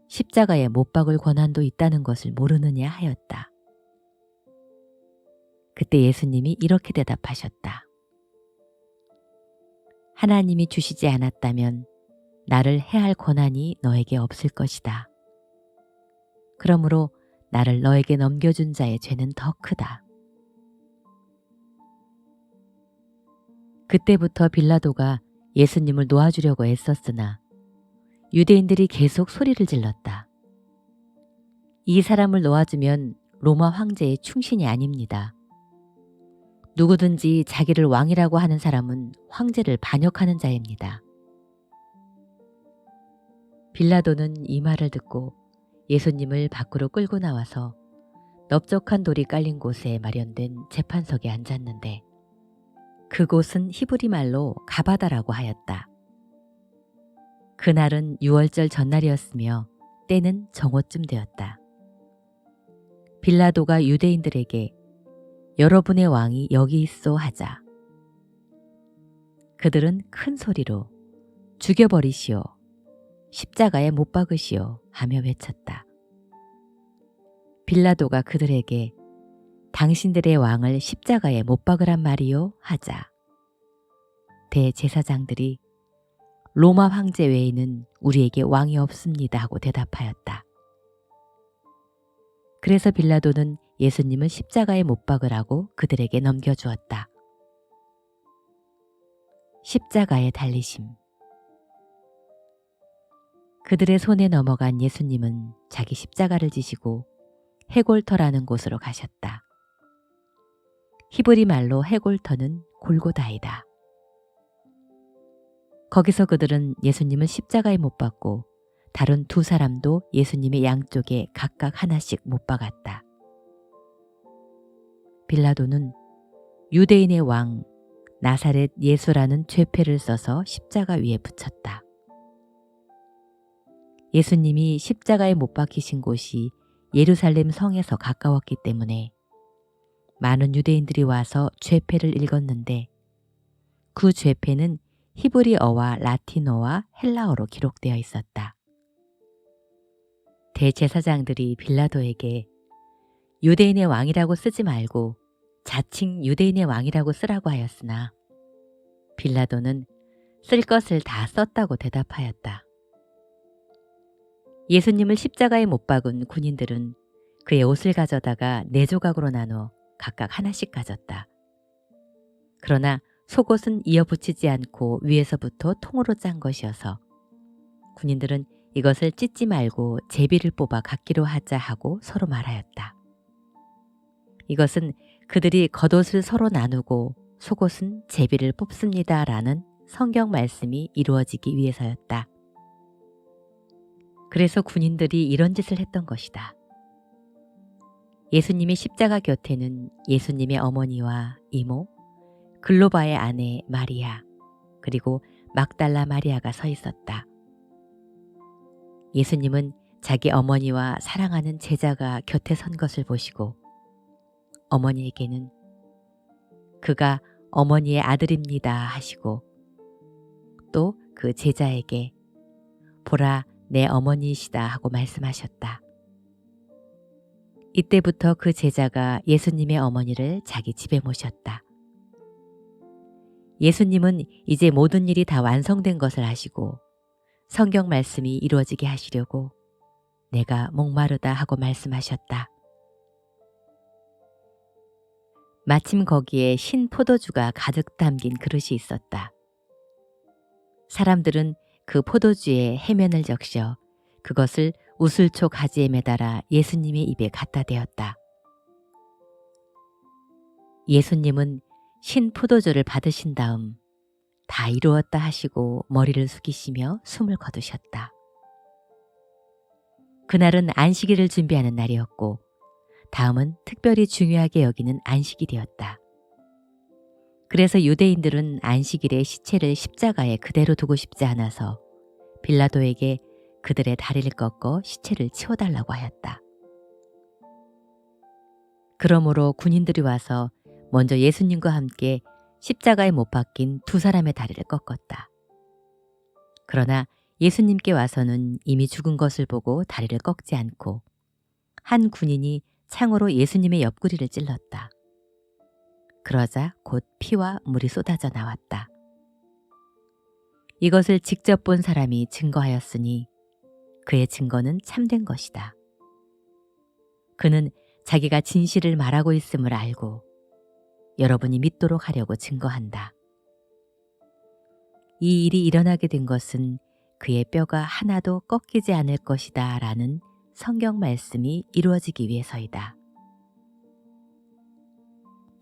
십자가에 못 박을 권한도 있다는 것을 모르느냐 하였다. 그때 예수님이 이렇게 대답하셨다. 하나님이 주시지 않았다면 나를 해할 권한이 너에게 없을 것이다. 그러므로 나를 너에게 넘겨준 자의 죄는 더 크다. 그때부터 빌라도가 예수님을 놓아주려고 애썼으나 유대인들이 계속 소리를 질렀다. 이 사람을 놓아주면 로마 황제의 충신이 아닙니다. 누구든지 자기를 왕이라고 하는 사람은 황제를 반역하는 자입니다. 빌라도는 이 말을 듣고 예수님을 밖으로 끌고 나와서 넓적한 돌이 깔린 곳에 마련된 재판석에 앉았는데 그곳은 히브리 말로 가바다라고 하였다. 그날은 유월절 전날이었으며 때는 정오쯤 되었다. 빌라도가 유대인들에게 여러분의 왕이 여기 있소 하자. 그들은 큰 소리로 죽여버리시오, 십자가에 못 박으시오 하며 외쳤다. 빌라도가 그들에게 당신들의 왕을 십자가에 못 박으란 말이요 하자. 대제사장들이 로마 황제 외에는 우리에게 왕이 없습니다 하고 대답하였다. 그래서 빌라도는 예수님을 십자가에 못 박으라고 그들에게 넘겨주었다. 십자가에 달리심. 그들의 손에 넘어간 예수님은 자기 십자가를 지시고 해골터라는 곳으로 가셨다. 히브리 말로 해골터는 골고다이다. 거기서 그들은 예수님을 십자가에 못 박고 다른 두 사람도 예수님의 양쪽에 각각 하나씩 못 박았다. 빌라도는 유대인의 왕 나사렛 예수라는 죄패를 써서 십자가 위에 붙였다. 예수님이 십자가에 못 박히신 곳이 예루살렘 성에서 가까웠기 때문에 많은 유대인들이 와서 죄패를 읽었는데 그 죄패는 히브리어와 라틴어와 헬라어로 기록되어 있었다. 대제사장들이 빌라도에게 유대인의 왕이라고 쓰지 말고 자칭 유대인의 왕이라고 쓰라고 하였으나 빌라도는 쓸 것을 다 썼다고 대답하였다. 예수님을 십자가에 못 박은 군인들은 그의 옷을 가져다가 4조각으로 나눠 각각 하나씩 가졌다. 그러나 속옷은 이어붙이지 않고 위에서부터 통으로 짠 것이어서 군인들은 이것을 찢지 말고 제비를 뽑아 갖기로 하자 하고 서로 말하였다. 이것은 그들이 겉옷을 서로 나누고 속옷은 제비를 뽑습니다라는 성경 말씀이 이루어지기 위해서였다. 그래서 군인들이 이런 짓을 했던 것이다. 예수님의 십자가 곁에는 예수님의 어머니와 이모, 글로바의 아내 마리아, 그리고 막달라 마리아가 서 있었다. 예수님은 자기 어머니와 사랑하는 제자가 곁에 선 것을 보시고 어머니에게는 그가 어머니의 아들입니다 하시고 또 그 제자에게 보라 내 어머니이시다 하고 말씀하셨다. 이때부터 그 제자가 예수님의 어머니를 자기 집에 모셨다. 예수님은 이제 모든 일이 다 완성된 것을 아시고 성경 말씀이 이루어지게 하시려고 내가 목마르다 하고 말씀하셨다. 마침 거기에 신 포도주가 가득 담긴 그릇이 있었다. 사람들은 그 포도주에 해면을 적셔 그것을 우슬초 가지에 매달아 예수님의 입에 갖다 대었다. 예수님은 신 포도주를 받으신 다음 다 이루었다 하시고 머리를 숙이시며 숨을 거두셨다. 그날은 안식일을 준비하는 날이었고 다음은 특별히 중요하게 여기는 안식일이었다. 그래서 유대인들은 안식일에 시체를 십자가에 그대로 두고 싶지 않아서 빌라도에게 그들의 다리를 꺾어 시체를 치워달라고 하였다. 그러므로 군인들이 와서 먼저 예수님과 함께 십자가에 못 박힌 두 사람의 다리를 꺾었다. 그러나 예수님께 와서는 이미 죽은 것을 보고 다리를 꺾지 않고 한 군인이 창으로 예수님의 옆구리를 찔렀다. 그러자 곧 피와 물이 쏟아져 나왔다. 이것을 직접 본 사람이 증거하였으니 그의 증거는 참된 것이다. 그는 자기가 진실을 말하고 있음을 알고 여러분이 믿도록 하려고 증거한다. 이 일이 일어나게 된 것은 그의 뼈가 하나도 꺾이지 않을 것이다 라는 성경 말씀이 이루어지기 위해서이다.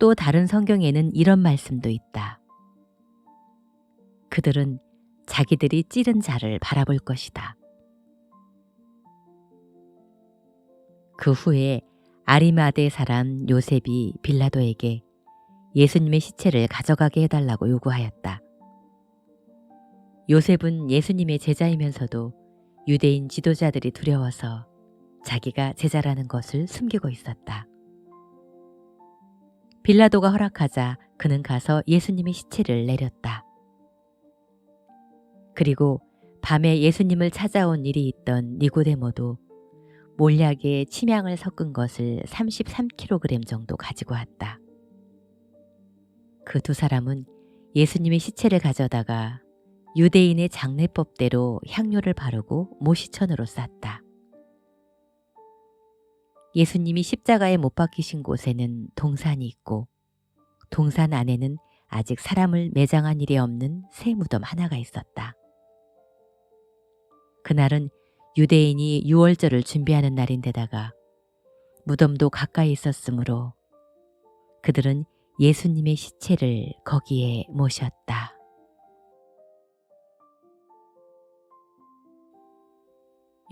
또 다른 성경에는 이런 말씀도 있다. 그들은 자기들이 찌른 자를 바라볼 것이다. 그 후에 아리마대 사람 요셉이 빌라도에게 예수님의 시체를 가져가게 해달라고 요구하였다. 요셉은 예수님의 제자이면서도 유대인 지도자들이 두려워서 자기가 제자라는 것을 숨기고 있었다. 빌라도가 허락하자 그는 가서 예수님의 시체를 내렸다. 그리고 밤에 예수님을 찾아온 일이 있던 니고데모도 몰약에 침향을 섞은 것을 33kg 정도 가지고 왔다. 그 두 사람은 예수님의 시체를 가져다가 유대인의 장례법대로 향료를 바르고 모시천으로 쌌다. 예수님이 십자가에 못 박히신 곳에는 동산이 있고 동산 안에는 아직 사람을 매장한 일이 없는 새 무덤 하나가 있었다. 그날은 유대인이 유월절을 준비하는 날인데다가 무덤도 가까이 있었으므로 그들은 예수님의 시체를 거기에 모셨다.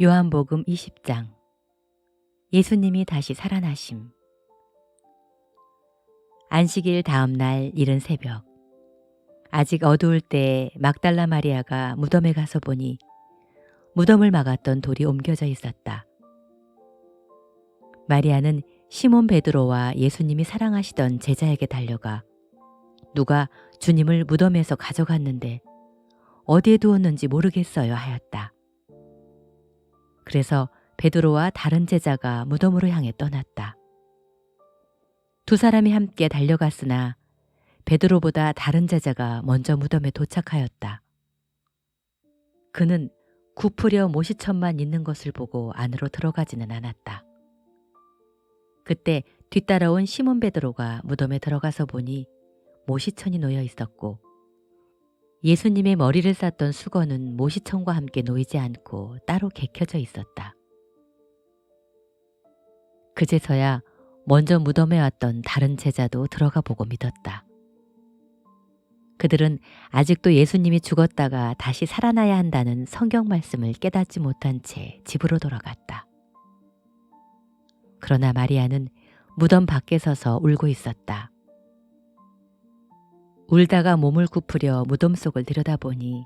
요한복음 20장. 예수님이 다시 살아나심. 안식일 다음 날 이른 새벽, 아직 어두울 때 막달라 마리아가 무덤에 가서 보니 무덤을 막았던 돌이 옮겨져 있었다. 마리아는 시몬 베드로와 예수님이 사랑하시던 제자에게 달려가 누가 주님을 무덤에서 가져갔는데 어디에 두었는지 모르겠어요 하였다. 그래서 베드로와 다른 제자가 무덤으로 향해 떠났다. 두 사람이 함께 달려갔으나 베드로보다 다른 제자가 먼저 무덤에 도착하였다. 그는 굽으려 모시천만 있는 것을 보고 안으로 들어가지는 않았다. 그때 뒤따라온 시몬 베드로가 무덤에 들어가서 보니 모시천이 놓여 있었고 예수님의 머리를 쌌던 수건은 모시천과 함께 놓이지 않고 따로 개켜져 있었다. 그제서야 먼저 무덤에 왔던 다른 제자도 들어가 보고 믿었다. 그들은 아직도 예수님이 죽었다가 다시 살아나야 한다는 성경 말씀을 깨닫지 못한 채 집으로 돌아갔다. 그러나 마리아는 무덤 밖에 서서 울고 있었다. 울다가 몸을 굽으려 무덤 속을 들여다보니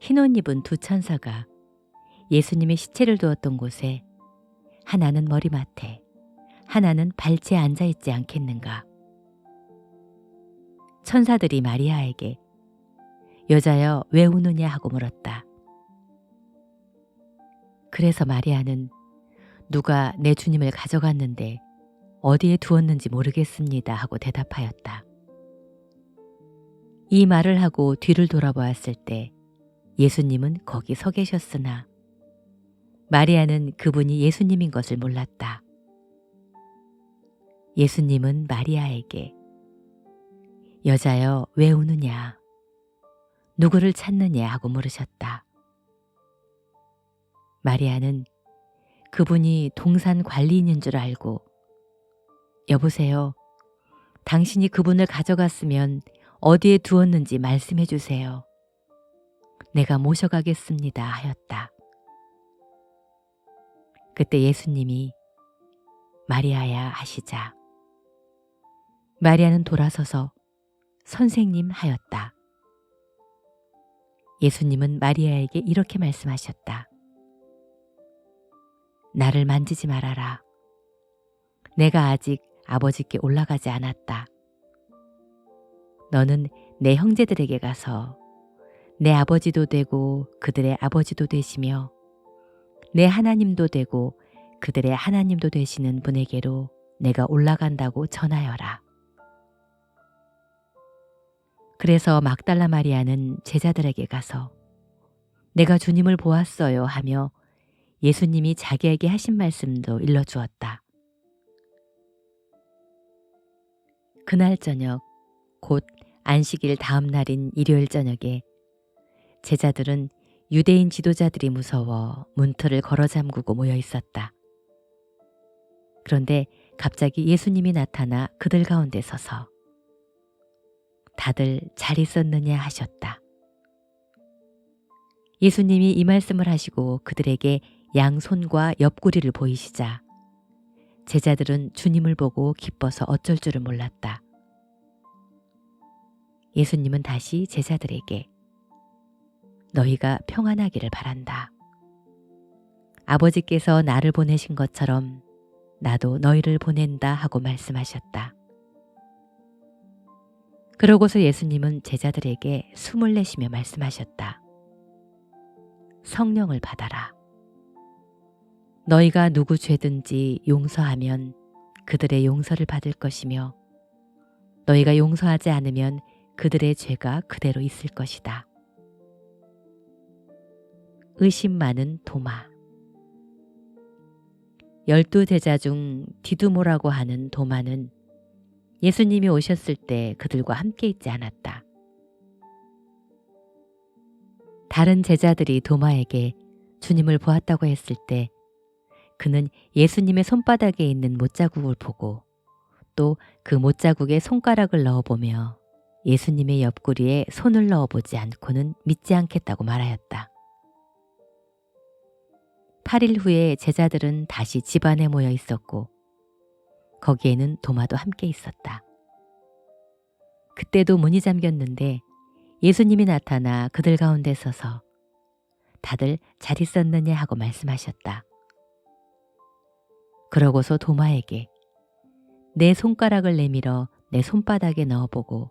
흰옷 입은 두 천사가 예수님의 시체를 두었던 곳에 하나는 머리맡에 하나는 발치에 앉아있지 않겠는가. 천사들이 마리아에게 여자여 왜 우느냐 하고 물었다. 그래서 마리아는 누가 내 주님을 가져갔는데 어디에 두었는지 모르겠습니다 하고 대답하였다. 이 말을 하고 뒤를 돌아보았을 때 예수님은 거기 서 계셨으나 마리아는 그분이 예수님인 것을 몰랐다. 예수님은 마리아에게 여자여 왜 우느냐 누구를 찾느냐 하고 물으셨다. 마리아는 그분이 동산 관리인인 줄 알고 여보세요. 당신이 그분을 가져갔으면 어디에 두었는지 말씀해 주세요. 내가 모셔가겠습니다 하였다. 그때 예수님이 마리아야 하시자 마리아는 돌아서서 선생님 하였다. 예수님은 마리아에게 이렇게 말씀하셨다. 나를 만지지 말아라. 내가 아직 아버지께 올라가지 않았다. 너는 내 형제들에게 가서 내 아버지도 되고 그들의 아버지도 되시며 내 하나님도 되고 그들의 하나님도 되시는 분에게로 내가 올라간다고 전하여라. 그래서 막달라 마리아는 제자들에게 가서 내가 주님을 보았어요 하며 예수님이 자기에게 하신 말씀도 일러주었다. 그날 저녁 곧 안식일 다음 날인 일요일 저녁에 제자들은 유대인 지도자들이 무서워 문틀을 걸어 잠그고 모여 있었다. 그런데 갑자기 예수님이 나타나 그들 가운데 서서 다들 잘 있었느냐 하셨다. 예수님이 이 말씀을 하시고 그들에게 양손과 옆구리를 보이시자 제자들은 주님을 보고 기뻐서 어쩔 줄을 몰랐다. 예수님은 다시 제자들에게 너희가 평안하기를 바란다. 아버지께서 나를 보내신 것처럼 나도 너희를 보낸다 하고 말씀하셨다. 그러고서 예수님은 제자들에게 숨을 내쉬며 말씀하셨다. 성령을 받아라. 너희가 누구 죄든지 용서하면 그들의 용서를 받을 것이며 너희가 용서하지 않으면 그들의 죄가 그대로 있을 것이다. 의심 많은 도마. 12제자 중 디두모라고 하는 도마는 예수님이 오셨을 때 그들과 함께 있지 않았다. 다른 제자들이 도마에게 주님을 보았다고 했을 때 그는 예수님의 손바닥에 있는 못자국을 보고 또 그 못자국에 손가락을 넣어보며 예수님의 옆구리에 손을 넣어보지 않고는 믿지 않겠다고 말하였다. 8일 후에 제자들은 다시 집안에 모여 있었고 거기에는 도마도 함께 있었다. 그때도 문이 잠겼는데 예수님이 나타나 그들 가운데 서서 다들 잘 있었느냐 하고 말씀하셨다. 그러고서 도마에게 내 손가락을 내밀어 내 손바닥에 넣어보고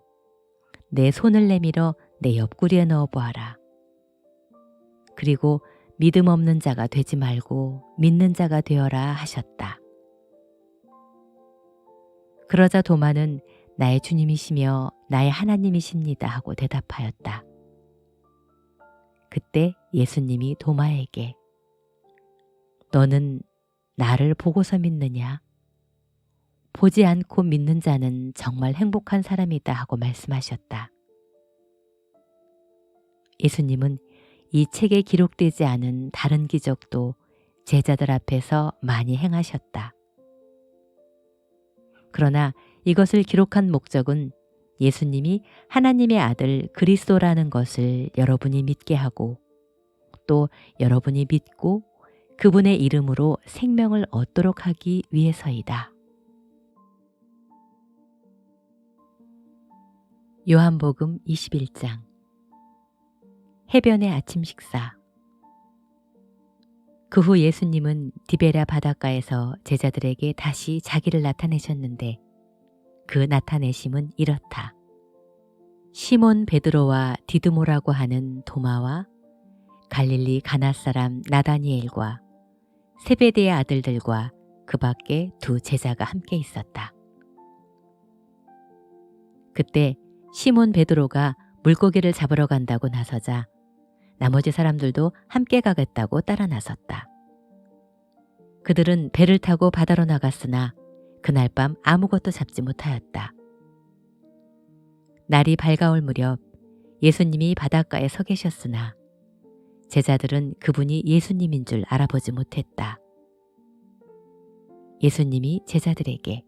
내 손을 내밀어 내 옆구리에 넣어보아라. 그리고 믿음 없는 자가 되지 말고 믿는 자가 되어라 하셨다. 그러자 도마는 나의 주님이시며 나의 하나님이십니다 하고 대답하였다. 그때 예수님이 도마에게 너는 나를 보고서 믿느냐? 보지 않고 믿는 자는 정말 행복한 사람이다 하고 말씀하셨다. 예수님은 이 책에 기록되지 않은 다른 기적도 제자들 앞에서 많이 행하셨다. 그러나 이것을 기록한 목적은 예수님이 하나님의 아들 그리스도라는 것을 여러분이 믿게 하고 또 여러분이 믿고 그분의 이름으로 생명을 얻도록 하기 위해서이다. 요한복음 21장. 해변의 아침 식사. 그 후 예수님은 디베랴 바닷가에서 제자들에게 다시 자기를 나타내셨는데 그 나타내심은 이렇다. 시몬 베드로와 디두모라고 하는 도마와 갈릴리 가나 사람 나다니엘과 세베대의 아들들과 그 밖에 두 제자가 함께 있었다. 그때 시몬 베드로가 물고기를 잡으러 간다고 나서자 나머지 사람들도 함께 가겠다고 따라 나섰다. 그들은 배를 타고 바다로 나갔으나 그날 밤 아무것도 잡지 못하였다. 날이 밝아올 무렵 예수님이 바닷가에 서 계셨으나 제자들은 그분이 예수님인 줄 알아보지 못했다. 예수님이 제자들에게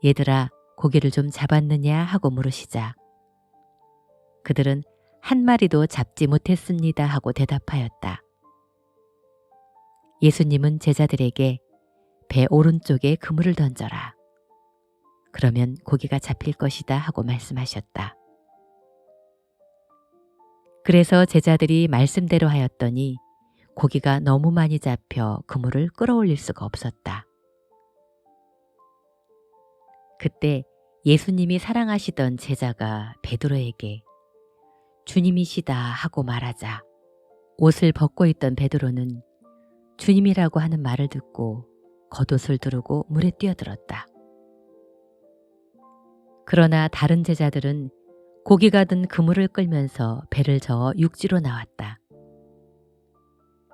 얘들아 고기를 좀 잡았느냐 하고 물으시자 그들은 한 마리도 잡지 못했습니다 하고 대답하였다. 예수님은 제자들에게 배 오른쪽에 그물을 던져라. 그러면 고기가 잡힐 것이다 하고 말씀하셨다. 그래서 제자들이 말씀대로 하였더니 고기가 너무 많이 잡혀 그물을 끌어올릴 수가 없었다. 그때 예수님이 사랑하시던 제자가 베드로에게 주님이시다 하고 말하자 옷을 벗고 있던 베드로는 주님이라고 하는 말을 듣고 겉옷을 두르고 물에 뛰어들었다. 그러나 다른 제자들은 고기가 든 그물을 끌면서 배를 저어 육지로 나왔다.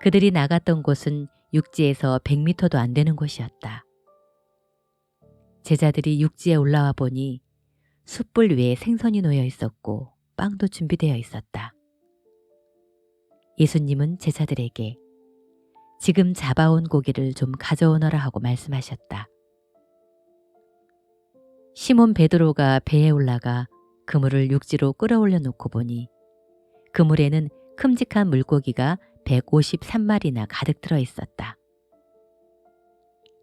그들이 나갔던 곳은 육지에서 100m도 안 되는 곳이었다. 제자들이 육지에 올라와 보니 숯불 위에 생선이 놓여 있었고 빵도 준비되어 있었다. 예수님은 제자들에게 지금 잡아온 고기를 좀 가져오너라 하고 말씀하셨다. 시몬 베드로가 배에 올라가 그물을 육지로 끌어올려 놓고 보니 그물에는 큼직한 물고기가 153마리나 가득 들어 있었다.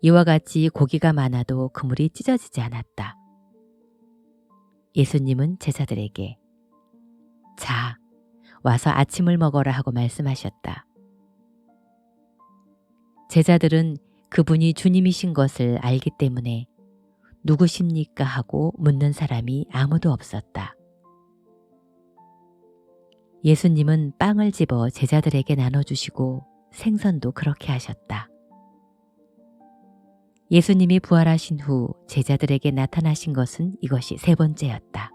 이와 같이 고기가 많아도 그물이 찢어지지 않았다. 예수님은 제자들에게 자, 와서 아침을 먹어라 하고 말씀하셨다. 제자들은 그분이 주님이신 것을 알기 때문에 누구십니까 하고 묻는 사람이 아무도 없었다. 예수님은 빵을 집어 제자들에게 나눠주시고 생선도 그렇게 하셨다. 예수님이 부활하신 후 제자들에게 나타나신 것은 이것이 세 번째였다.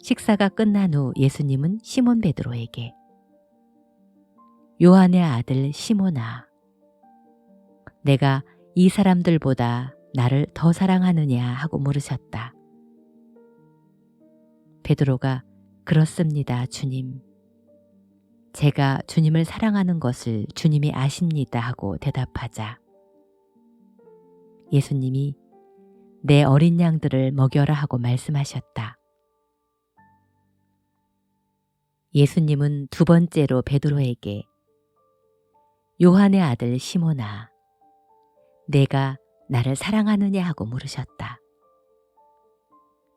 식사가 끝난 후 예수님은 시몬 베드로에게 요한의 아들 시몬아, 내가 이 사람들보다 나를 더 사랑하느냐 하고 물으셨다. 베드로가 그렇습니다, 주님. 제가 주님을 사랑하는 것을 주님이 아십니다 하고 대답하자 예수님이 내 어린 양들을 먹여라 하고 말씀하셨다. 예수님은 두 번째로 베드로에게 요한의 아들 시몬아, 내가 나를 사랑하느냐 하고 물으셨다.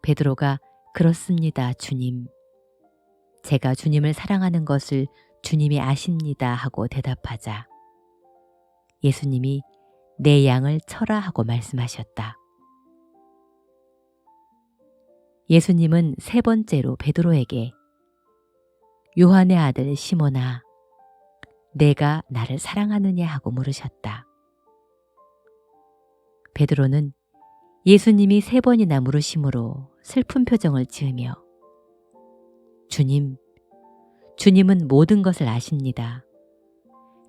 베드로가 그렇습니다, 주님. 제가 주님을 사랑하는 것을 주님이 아십니다 하고 대답하자 예수님이 내 양을 쳐라 하고 말씀하셨다. 예수님은 세 번째로 베드로에게 요한의 아들 시몬아, 내가 나를 사랑하느냐 하고 물으셨다. 베드로는 예수님이 세 번이나 물으심으로 슬픈 표정을 지으며 주님, 주님은 모든 것을 아십니다.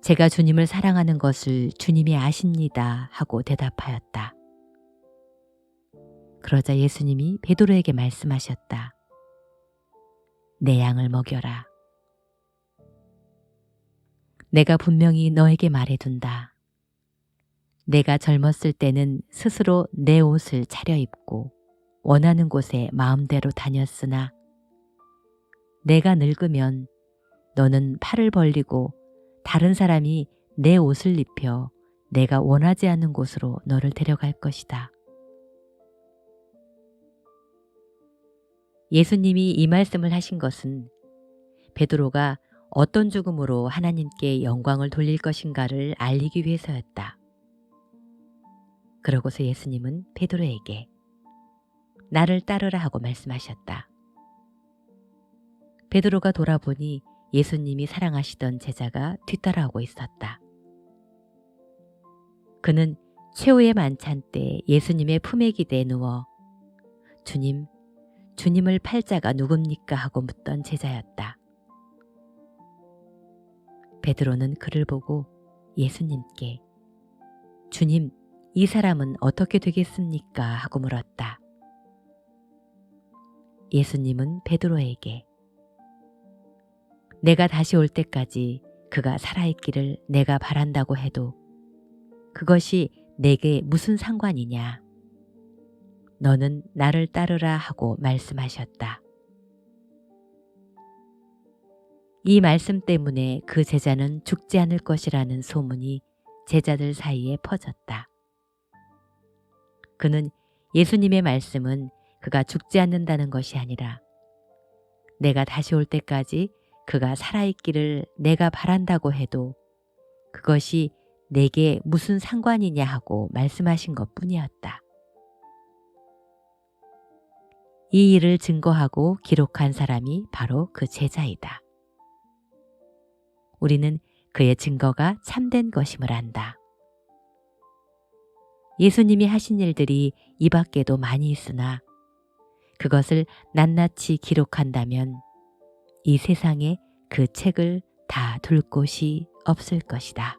제가 주님을 사랑하는 것을 주님이 아십니다 하고 대답하였다. 그러자 예수님이 베드로에게 말씀하셨다. 내 양을 먹여라. 내가 분명히 너에게 말해둔다. 내가 젊었을 때는 스스로 내 옷을 차려입고 원하는 곳에 마음대로 다녔으나 내가 늙으면 너는 팔을 벌리고 다른 사람이 내 옷을 입혀 내가 원하지 않는 곳으로 너를 데려갈 것이다. 예수님이 이 말씀을 하신 것은 베드로가 어떤 죽음으로 하나님께 영광을 돌릴 것인가를 알리기 위해서였다. 그러고서 예수님은 베드로에게 나를 따르라 하고 말씀하셨다. 베드로가 돌아보니 예수님이 사랑하시던 제자가 뒤따라오고 있었다. 그는 최후의 만찬 때 예수님의 품에 기대 누워 주님, 주님을 팔 자가 누굽니까 하고 묻던 제자였다. 베드로는 그를 보고 예수님께 주님, 이 사람은 어떻게 되겠습니까? 하고 물었다. 예수님은 베드로에게 내가 다시 올 때까지 그가 살아있기를 내가 바란다고 해도 그것이 내게 무슨 상관이냐? 너는 나를 따르라 하고 말씀하셨다. 이 말씀 때문에 그 제자는 죽지 않을 것이라는 소문이 제자들 사이에 퍼졌다. 그는 예수님의 말씀은 그가 죽지 않는다는 것이 아니라 내가 다시 올 때까지 그가 살아있기를 내가 바란다고 해도 그것이 내게 무슨 상관이냐 하고 말씀하신 것뿐이었다. 이 일을 증거하고 기록한 사람이 바로 그 제자이다. 우리는 그의 증거가 참된 것임을 안다. 예수님이 하신 일들이 이 밖에도 많이 있으나 그것을 낱낱이 기록한다면 이 세상에 그 책을 다 둘 곳이 없을 것이다.